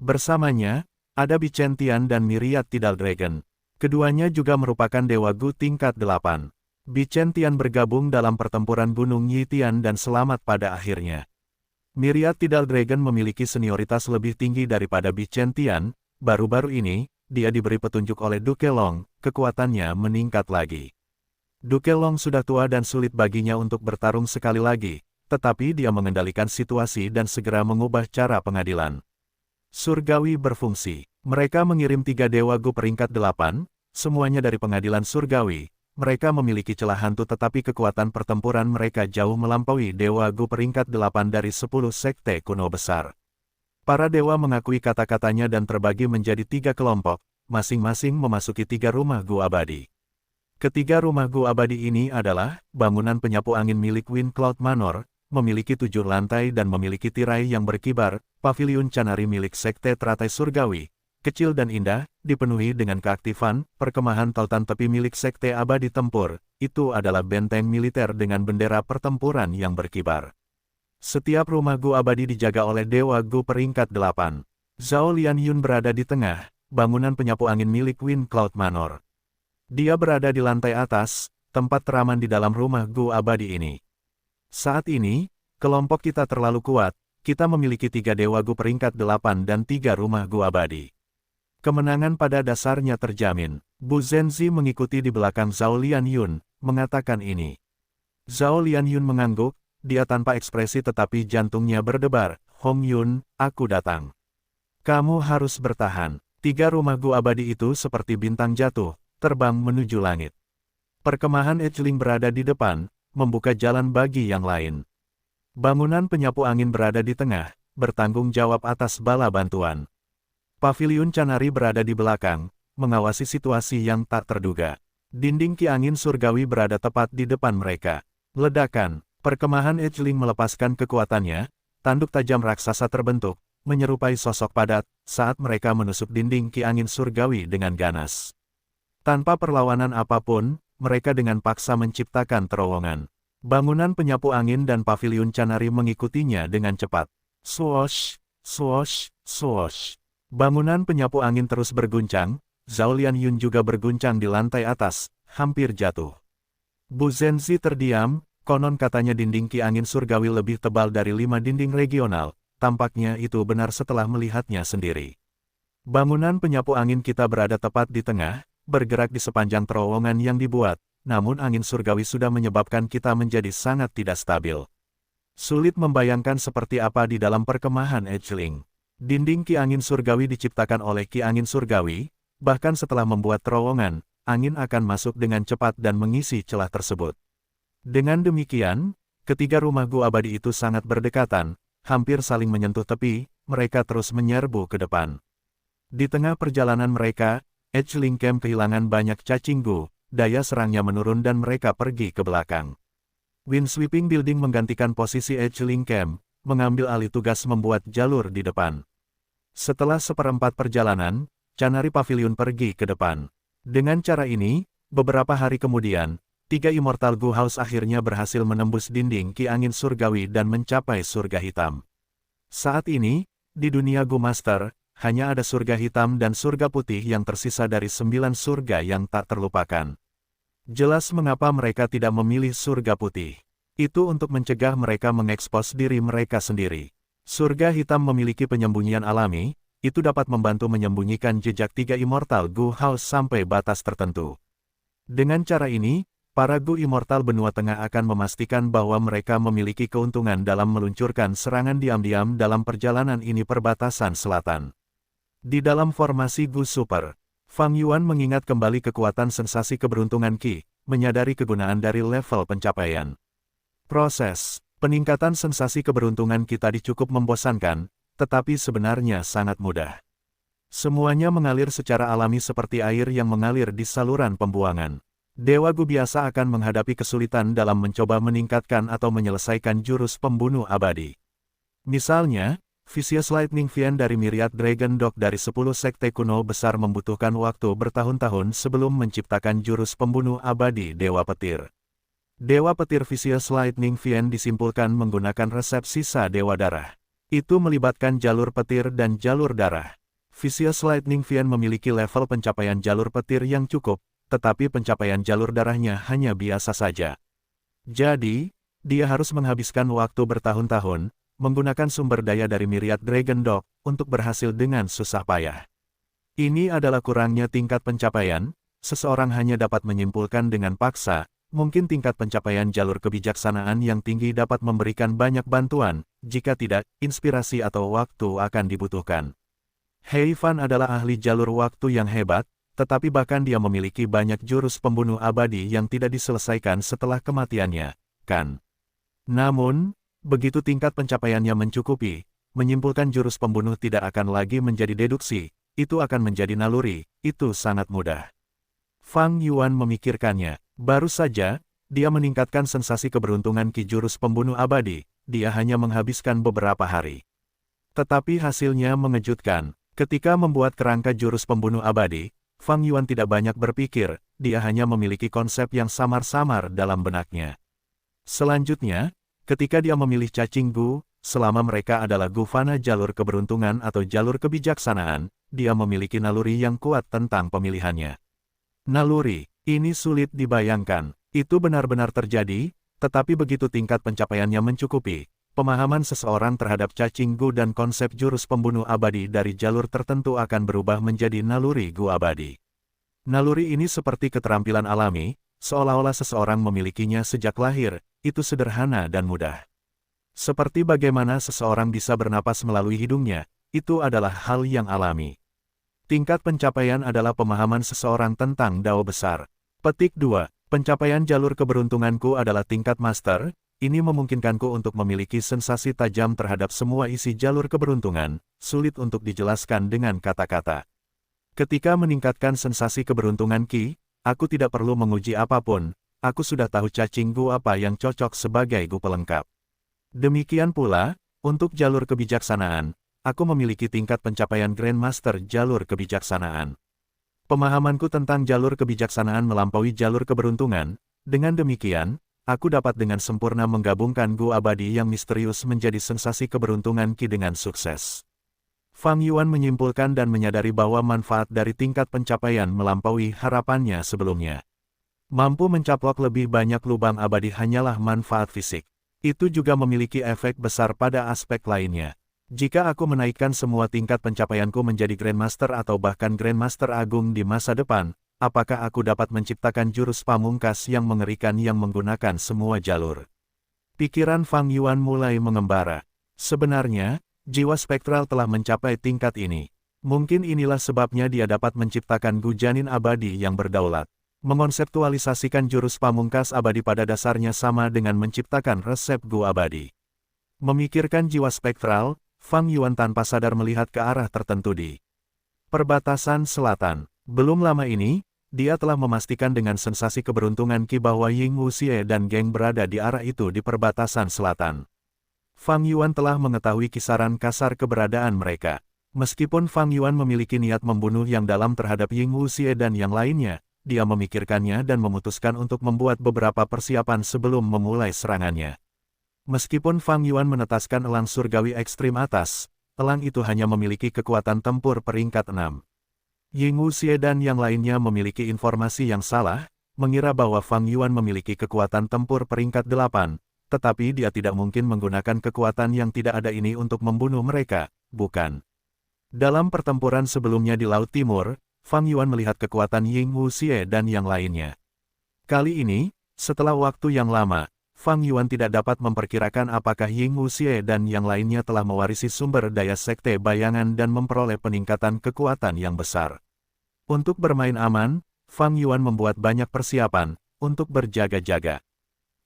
Bersamanya, ada Bichen Tian dan Myriad Tidal Dragon. Keduanya juga merupakan Dewa Gu tingkat 8. Bichen Tian bergabung dalam pertempuran Gunung Yitian dan selamat pada akhirnya. Myriad Tidal Dragon memiliki senioritas lebih tinggi daripada Bichen Tian, baru-baru ini, dia diberi petunjuk oleh Duke Long, kekuatannya meningkat lagi. Duke Long sudah tua dan sulit baginya untuk bertarung sekali lagi, tetapi dia mengendalikan situasi dan segera mengubah cara pengadilan. Surgawi berfungsi. Mereka mengirim 3 Dewa Gu peringkat 8, semuanya dari pengadilan surgawi. Mereka memiliki celah hantu tetapi kekuatan pertempuran mereka jauh melampaui Dewa Gu peringkat 8 dari 10 sekte kuno besar. Para dewa mengakui kata-katanya dan terbagi menjadi 3 kelompok, masing-masing memasuki 3 rumah Gu abadi. Ketiga rumah Gu abadi ini adalah bangunan penyapu angin milik Wind Cloud Manor, memiliki 7 lantai dan memiliki tirai yang berkibar, paviliun canari milik Sekte Teratai Surgawi, kecil dan indah, dipenuhi dengan keaktifan, perkemahan tautan tepi milik Sekte Abadi Tempur, itu adalah benteng militer dengan bendera pertempuran yang berkibar. Setiap rumah Gu abadi dijaga oleh Dewa Gu peringkat 8. Zhao Lianyun berada di tengah, bangunan penyapu angin milik Wind Cloud Manor. Dia berada di lantai atas, tempat teraman di dalam rumah Gu abadi ini. Saat ini, kelompok kita terlalu kuat, kita memiliki 3 Dewa Gu peringkat 8 dan 3 rumah Gu abadi. Kemenangan pada dasarnya terjamin. Bu Zhenzi mengikuti di belakang Zhao Lianyun, mengatakan ini. Zhao Lianyun mengangguk, dia tanpa ekspresi tetapi jantungnya berdebar. Hong Yun, aku datang. Kamu harus bertahan. 3 rumah Gu abadi itu seperti bintang jatuh, terbang menuju langit. Perkemahan Edgeling berada di depan, membuka jalan bagi yang lain. Bangunan penyapu angin berada di tengah, bertanggung jawab atas bala bantuan. Paviliun Canari berada di belakang, mengawasi situasi yang tak terduga. Dinding Ki Angin Surgawi berada tepat di depan mereka. Ledakan, perkemahan Edgeling melepaskan kekuatannya, tanduk tajam raksasa terbentuk, menyerupai sosok padat, saat mereka menusuk dinding Ki Angin Surgawi dengan ganas. Tanpa perlawanan apapun, mereka dengan paksa menciptakan terowongan. Bangunan penyapu angin dan paviliun Canari mengikutinya dengan cepat. Swoosh, swoosh, swoosh. Bangunan penyapu angin terus berguncang, Zhao Lianyun juga berguncang di lantai atas, hampir jatuh. Bu Zhenzi terdiam, konon katanya dinding Ki Angin Surgawi lebih tebal dari 5 dinding regional, tampaknya itu benar setelah melihatnya sendiri. Bangunan penyapu angin kita berada tepat di tengah, bergerak di sepanjang terowongan yang dibuat, namun angin surgawi sudah menyebabkan kita menjadi sangat tidak stabil. Sulit membayangkan seperti apa di dalam perkemahan Edgeling. Dinding ki angin surgawi diciptakan oleh ki angin surgawi, bahkan setelah membuat terowongan, angin akan masuk dengan cepat dan mengisi celah tersebut. Dengan demikian, ketiga rumah gua abadi itu sangat berdekatan, hampir saling menyentuh tepi, mereka terus menyerbu ke depan. Di tengah perjalanan mereka, Edgeling Camp kehilangan banyak cacing gu, daya serangnya menurun dan mereka pergi ke belakang. Windsweeping Building menggantikan posisi Edgeling Camp, mengambil alih tugas membuat jalur di depan. Setelah seperempat perjalanan, Canary Pavilion pergi ke depan. Dengan cara ini, beberapa hari kemudian, 3 Immortal Gu House akhirnya berhasil menembus dinding ki angin surgawi dan mencapai surga hitam. Saat ini, di dunia Gu Master, hanya ada surga hitam dan surga putih yang tersisa dari 9 surga yang tak terlupakan. Jelas mengapa mereka tidak memilih surga putih. Itu untuk mencegah mereka mengekspos diri mereka sendiri. Surga hitam memiliki penyembunyian alami, itu dapat membantu menyembunyikan jejak 3 Immortal Gu House sampai batas tertentu. Dengan cara ini, para Gu Immortal benua tengah akan memastikan bahwa mereka memiliki keuntungan dalam meluncurkan serangan diam-diam dalam perjalanan ini perbatasan selatan. Di dalam formasi Gu Super, Fang Yuan mengingat kembali kekuatan sensasi keberuntungan Qi, menyadari kegunaan dari level pencapaian. Proses peningkatan sensasi keberuntungan kita cukup membosankan, tetapi sebenarnya sangat mudah. Semuanya mengalir secara alami seperti air yang mengalir di saluran pembuangan. Dewa Gu biasa akan menghadapi kesulitan dalam mencoba meningkatkan atau menyelesaikan jurus pembunuh abadi. Misalnya, Vicious Lightning Fiend dari Myriad Dragon Dog dari 10 sekte kuno besar membutuhkan waktu bertahun-tahun sebelum menciptakan jurus pembunuh abadi Dewa Petir. Dewa Petir Vicious Lightning Fiend disimpulkan menggunakan resep sisa Dewa Darah. Itu melibatkan jalur petir dan jalur darah. Vicious Lightning Fiend memiliki level pencapaian jalur petir yang cukup, tetapi pencapaian jalur darahnya hanya biasa saja. Jadi, dia harus menghabiskan waktu bertahun-tahun, menggunakan sumber daya dari Myriad Dragon Dog, untuk berhasil dengan susah payah. Ini adalah kurangnya tingkat pencapaian, seseorang hanya dapat menyimpulkan dengan paksa, mungkin tingkat pencapaian jalur kebijaksanaan yang tinggi dapat memberikan banyak bantuan, jika tidak, inspirasi atau waktu akan dibutuhkan. Hei Fan adalah ahli jalur waktu yang hebat, tetapi bahkan dia memiliki banyak jurus pembunuh abadi yang tidak diselesaikan setelah kematiannya, kan? Namun, begitu tingkat pencapaiannya mencukupi, menyimpulkan jurus pembunuh tidak akan lagi menjadi deduksi, itu akan menjadi naluri, itu sangat mudah. Fang Yuan memikirkannya, baru saja, dia meningkatkan sensasi keberuntungan ki jurus pembunuh abadi, dia hanya menghabiskan beberapa hari. Tetapi hasilnya mengejutkan, ketika membuat kerangka jurus pembunuh abadi, Fang Yuan tidak banyak berpikir, dia hanya memiliki konsep yang samar-samar dalam benaknya. Selanjutnya, ketika dia memilih cacing Gu, selama mereka adalah Gu Fana jalur keberuntungan atau jalur kebijaksanaan, dia memiliki naluri yang kuat tentang pemilihannya. Naluri, ini sulit dibayangkan, itu benar-benar terjadi, tetapi begitu tingkat pencapaiannya mencukupi, pemahaman seseorang terhadap cacing Gu dan konsep jurus pembunuh abadi dari jalur tertentu akan berubah menjadi naluri Gu abadi. Naluri ini seperti keterampilan alami, seolah-olah seseorang memilikinya sejak lahir, itu sederhana dan mudah. Seperti bagaimana seseorang bisa bernapas melalui hidungnya, itu adalah hal yang alami. Tingkat pencapaian adalah pemahaman seseorang tentang Dao besar. Petik 2. Pencapaian jalur keberuntunganku adalah tingkat master. Ini memungkinkanku untuk memiliki sensasi tajam terhadap semua isi jalur keberuntungan, sulit untuk dijelaskan dengan kata-kata. Ketika meningkatkan sensasi keberuntungan Qi, aku tidak perlu menguji apapun, aku sudah tahu cacing Gu apa yang cocok sebagai Gu pelengkap. Demikian pula, untuk jalur kebijaksanaan, aku memiliki tingkat pencapaian Grandmaster jalur kebijaksanaan. Pemahamanku tentang jalur kebijaksanaan melampaui jalur keberuntungan, dengan demikian, aku dapat dengan sempurna menggabungkan Gu abadi yang misterius menjadi sensasi keberuntungan Qi dengan sukses. Fang Yuan menyimpulkan dan menyadari bahwa manfaat dari tingkat pencapaian melampaui harapannya sebelumnya. Mampu mencaplok lebih banyak lubang abadi hanyalah manfaat fisik. Itu juga memiliki efek besar pada aspek lainnya. Jika aku menaikkan semua tingkat pencapaianku menjadi Grandmaster atau bahkan Grandmaster Agung di masa depan, apakah aku dapat menciptakan jurus pamungkas yang mengerikan yang menggunakan semua jalur? Pikiran Fang Yuan mulai mengembara. Sebenarnya, jiwa spektral telah mencapai tingkat ini. Mungkin inilah sebabnya dia dapat menciptakan Gu Janin abadi yang berdaulat. Mengonseptualisasikan jurus pamungkas abadi pada dasarnya sama dengan menciptakan resep Gu abadi. Memikirkan jiwa spektral, Fang Yuan tanpa sadar melihat ke arah tertentu di perbatasan selatan. Belum lama ini, dia telah memastikan dengan sensasi keberuntungan Qi bahwa Ying Wuxie dan geng berada di arah itu di perbatasan selatan. Fang Yuan telah mengetahui kisaran kasar keberadaan mereka. Meskipun Fang Yuan memiliki niat membunuh yang dalam terhadap Ying Wuxie dan yang lainnya, dia memikirkannya dan memutuskan untuk membuat beberapa persiapan sebelum memulai serangannya. Meskipun Fang Yuan menetaskan elang surgawi ekstrim atas, elang itu hanya memiliki kekuatan tempur peringkat 6. Ying Wuxie dan yang lainnya memiliki informasi yang salah, mengira bahwa Fang Yuan memiliki kekuatan tempur peringkat 8, tetapi dia tidak mungkin menggunakan kekuatan yang tidak ada ini untuk membunuh mereka, bukan? Dalam pertempuran sebelumnya di Laut Timur, Fang Yuan melihat kekuatan Ying Wuxie dan yang lainnya. Kali ini, setelah waktu yang lama, Fang Yuan tidak dapat memperkirakan apakah Ying Wuxie dan yang lainnya telah mewarisi sumber daya sekte bayangan dan memperoleh peningkatan kekuatan yang besar. Untuk bermain aman, Fang Yuan membuat banyak persiapan untuk berjaga-jaga.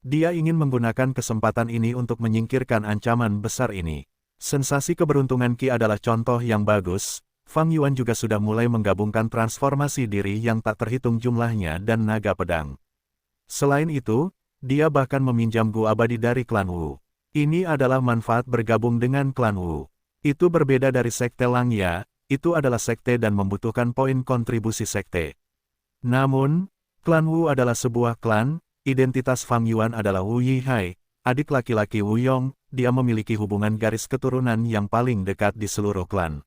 Dia ingin menggunakan kesempatan ini untuk menyingkirkan ancaman besar ini. Sensasi keberuntungan Qi adalah contoh yang bagus. Fang Yuan juga sudah mulai menggabungkan transformasi diri yang tak terhitung jumlahnya dan naga pedang. Selain itu, dia bahkan meminjam Gu abadi dari klan Wu. Ini adalah manfaat bergabung dengan klan Wu. Itu berbeda dari sekte Langya. Itu adalah sekte dan membutuhkan poin kontribusi sekte. Namun, klan Wu adalah sebuah klan, identitas Fang Yuan adalah Wu Yihai, adik laki-laki Wu Yong, dia memiliki hubungan garis keturunan yang paling dekat di seluruh klan.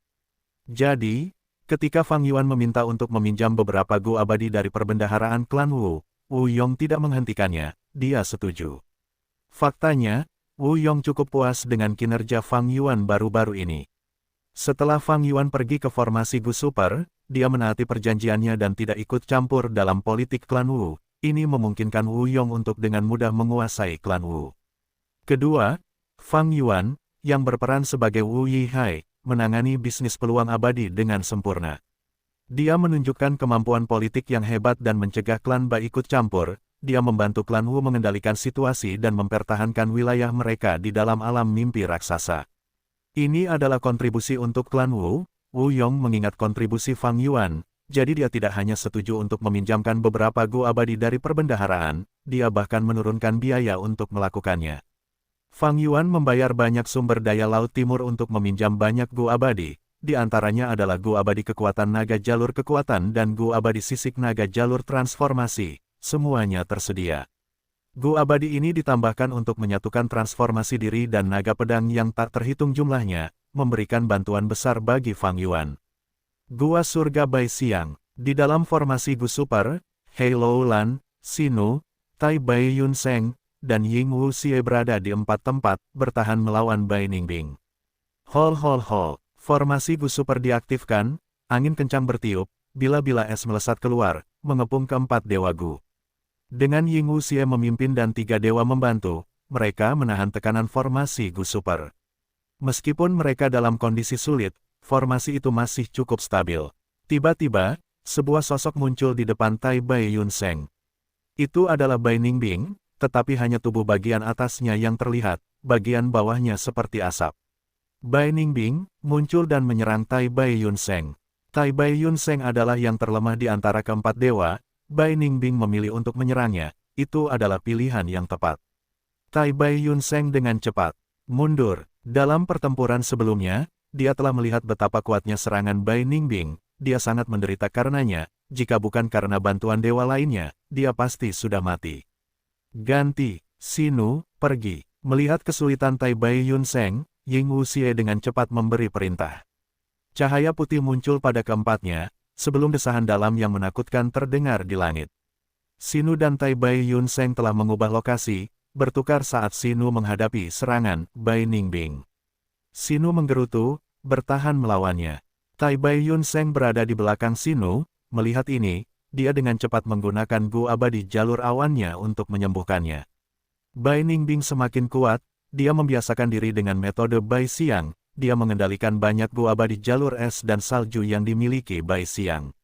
Jadi, ketika Fang Yuan meminta untuk meminjam beberapa Gu abadi dari perbendaharaan klan Wu, Wu Yong tidak menghentikannya, dia setuju. Faktanya, Wu Yong cukup puas dengan kinerja Fang Yuan baru-baru ini. Setelah Fang Yuan pergi ke formasi Gu Super, dia menaati perjanjiannya dan tidak ikut campur dalam politik klan Wu. Ini memungkinkan Wu Yong untuk dengan mudah menguasai klan Wu. Kedua, Fang Yuan, yang berperan sebagai Wu Yihai, menangani bisnis peluang abadi dengan sempurna. Dia menunjukkan kemampuan politik yang hebat dan mencegah klan Ba ikut campur. Dia membantu klan Wu mengendalikan situasi dan mempertahankan wilayah mereka di dalam alam mimpi raksasa. Ini adalah kontribusi untuk klan Wu. Wu Yong mengingat kontribusi Fang Yuan, jadi dia tidak hanya setuju untuk meminjamkan beberapa Gu abadi dari perbendaharaan, dia bahkan menurunkan biaya untuk melakukannya. Fang Yuan membayar banyak sumber daya Laut Timur untuk meminjam banyak Gu abadi, di antaranya adalah Gu abadi kekuatan naga jalur kekuatan dan Gu abadi sisik naga jalur transformasi, semuanya tersedia. Gu abadi ini ditambahkan untuk menyatukan transformasi diri dan naga pedang yang tak terhitung jumlahnya, memberikan bantuan besar bagi Fang Yuan. Gua Surga Bai Xiang, di dalam formasi Gu Super, Hei Lou Lan, Sinu, Tai Bai Yun Seng, dan Ying Wuxie berada di 4 tempat, bertahan melawan Bai Ningbing. Hol hol hol, formasi Gu Super diaktifkan, angin kencang bertiup, bila-bila es melesat keluar, mengepung keempat dewa Gu. Dengan Ying Wuxie memimpin dan 3 dewa membantu, mereka menahan tekanan formasi Gu Super. Meskipun mereka dalam kondisi sulit, formasi itu masih cukup stabil. Tiba-tiba, sebuah sosok muncul di depan Tai Bai Yun Seng. Itu adalah Bai Ningbing, tetapi hanya tubuh bagian atasnya yang terlihat, bagian bawahnya seperti asap. Bai Ningbing muncul dan menyerang Tai Bai Yun Seng. Tai Bai Yun Seng adalah yang terlemah di antara keempat dewa. Bai Ningbing memilih untuk menyerangnya, itu adalah pilihan yang tepat. Tai Bai Yun Seng dengan cepat mundur. Dalam pertempuran sebelumnya, dia telah melihat betapa kuatnya serangan Bai Ningbing, dia sangat menderita karenanya, jika bukan karena bantuan dewa lainnya, dia pasti sudah mati. Ganti, Sinu, pergi. Melihat kesulitan Tai Bai Yun Seng, Ying Wuxie dengan cepat memberi perintah. Cahaya putih muncul pada keempatnya, sebelum desahan dalam yang menakutkan terdengar di langit. Sinu dan Tai Bai Yun Seng telah mengubah lokasi, bertukar saat Sinu menghadapi serangan Bai Ningbing. Sinu menggerutu, bertahan melawannya. Tai Bai Yun Seng berada di belakang Sinu, melihat ini, dia dengan cepat menggunakan Gu abadi jalur awannya untuk menyembuhkannya. Bai Ningbing semakin kuat, dia membiasakan diri dengan metode Bai Xiang, dia mengendalikan banyak Gu abadi jalur es dan salju yang dimiliki Bai Xiang.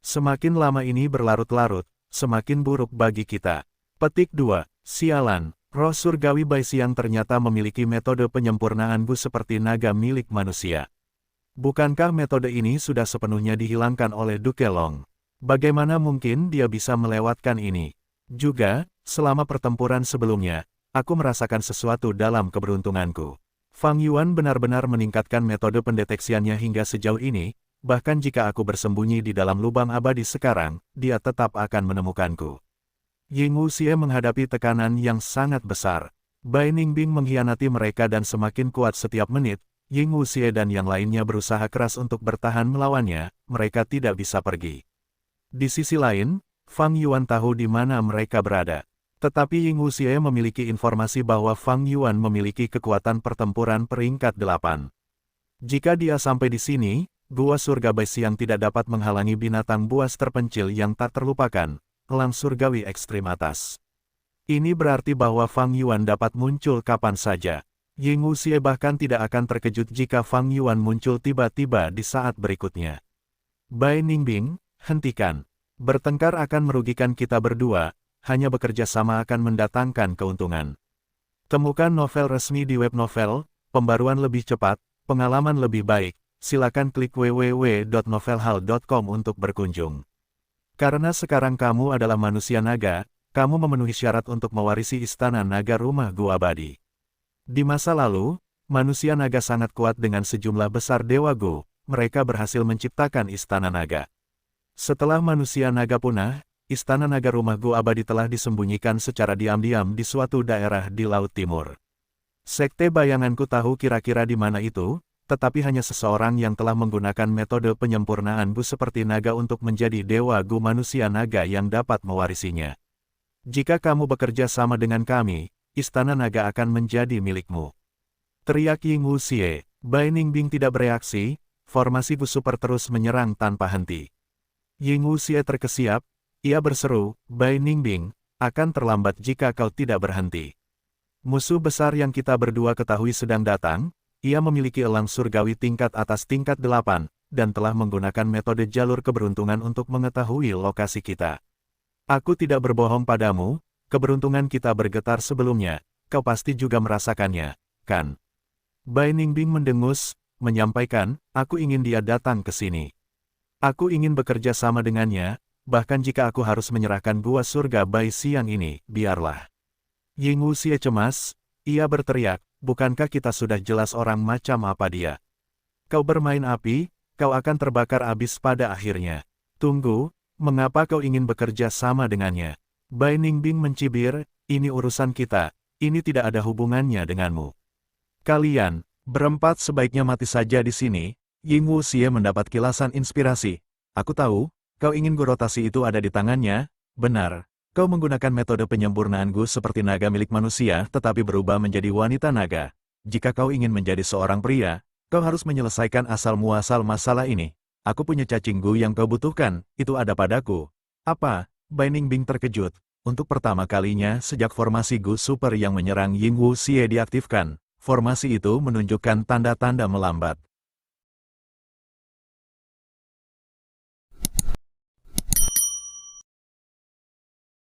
Semakin lama ini berlarut-larut, semakin buruk bagi kita. Petik 2. Sialan, roh surgawi Bai Xiang ternyata memiliki metode penyempurnaan Gu seperti naga milik manusia. Bukankah metode ini sudah sepenuhnya dihilangkan oleh Duke Long? Bagaimana mungkin dia bisa melewatkan ini? Juga, selama pertempuran sebelumnya, aku merasakan sesuatu dalam keberuntunganku. Fang Yuan benar-benar meningkatkan metode pendeteksiannya hingga sejauh ini, bahkan jika aku bersembunyi di dalam lubang abadi sekarang, dia tetap akan menemukanku. Ying Wuxie menghadapi tekanan yang sangat besar. Bai Ningbing mengkhianati mereka dan semakin kuat setiap menit. Ying Wuxie dan yang lainnya berusaha keras untuk bertahan melawannya, mereka tidak bisa pergi. Di sisi lain, Fang Yuan tahu di mana mereka berada. Tetapi Ying Wuxie memiliki informasi bahwa Fang Yuan memiliki kekuatan pertempuran peringkat 8. Jika dia sampai di sini, Gua Surga Bai Xiang tidak dapat menghalangi binatang buas terpencil yang tak terlupakan, elang surgawi ekstrim atas. Ini berarti bahwa Fang Yuan dapat muncul kapan saja. Ying Wuxie bahkan tidak akan terkejut jika Fang Yuan muncul tiba-tiba di saat berikutnya. Bai Ningbing, hentikan. Bertengkar akan merugikan kita berdua, hanya bekerja sama akan mendatangkan keuntungan. Temukan novel resmi di web novel, pembaruan lebih cepat, pengalaman lebih baik, silakan klik www.novelhal.com untuk berkunjung. Karena sekarang kamu adalah manusia naga, kamu memenuhi syarat untuk mewarisi istana naga rumah Gu abadi. Di masa lalu, manusia naga sangat kuat dengan sejumlah besar dewa Gu, mereka berhasil menciptakan istana naga. Setelah manusia naga punah, istana naga rumah Gu abadi telah disembunyikan secara diam-diam di suatu daerah di Laut Timur. Sekte bayanganku tahu kira-kira di mana itu, tetapi hanya seseorang yang telah menggunakan metode penyempurnaan Gu seperti naga untuk menjadi dewa Gu manusia naga yang dapat mewarisinya. Jika kamu bekerja sama dengan kami, Istana Naga akan menjadi milikmu. Teriak Ying Wuxie. Bai Ningbing tidak bereaksi, formasi Gu Super terus menyerang tanpa henti. Ying Wuxie terkesiap, ia berseru, Bai Ningbing, akan terlambat jika kau tidak berhenti. Musuh besar yang kita berdua ketahui sedang datang, ia memiliki elang surgawi tingkat atas tingkat 8, dan telah menggunakan metode jalur keberuntungan untuk mengetahui lokasi kita. Aku tidak berbohong padamu, keberuntungan kita bergetar sebelumnya, kau pasti juga merasakannya, kan? Bai Ningbing mendengus, menyampaikan, aku ingin dia datang ke sini. Aku ingin bekerja sama dengannya, bahkan jika aku harus menyerahkan gua surga Bai Xiang ini, biarlah. Ying Wuxie cemas, ia berteriak, bukankah kita sudah jelas orang macam apa dia? Kau bermain api, kau akan terbakar habis pada akhirnya. Tunggu, mengapa kau ingin bekerja sama dengannya? Bai Ningbing mencibir, ini urusan kita, ini tidak ada hubungannya denganmu. Kalian, berempat sebaiknya mati saja di sini. Ying Wuxie mendapat kilasan inspirasi. Aku tahu, kau ingin Gu rotasi itu ada di tangannya, benar. Kau menggunakan metode penyempurnaan Gu seperti naga milik manusia tetapi berubah menjadi wanita naga. Jika kau ingin menjadi seorang pria, kau harus menyelesaikan asal-muasal masalah ini. Aku punya cacing Gu yang kau butuhkan, itu ada padaku. Apa? Bai Ningbing terkejut. Untuk pertama kalinya sejak formasi Gu Super yang menyerang Ying Wuxie diaktifkan, formasi itu menunjukkan tanda-tanda melambat.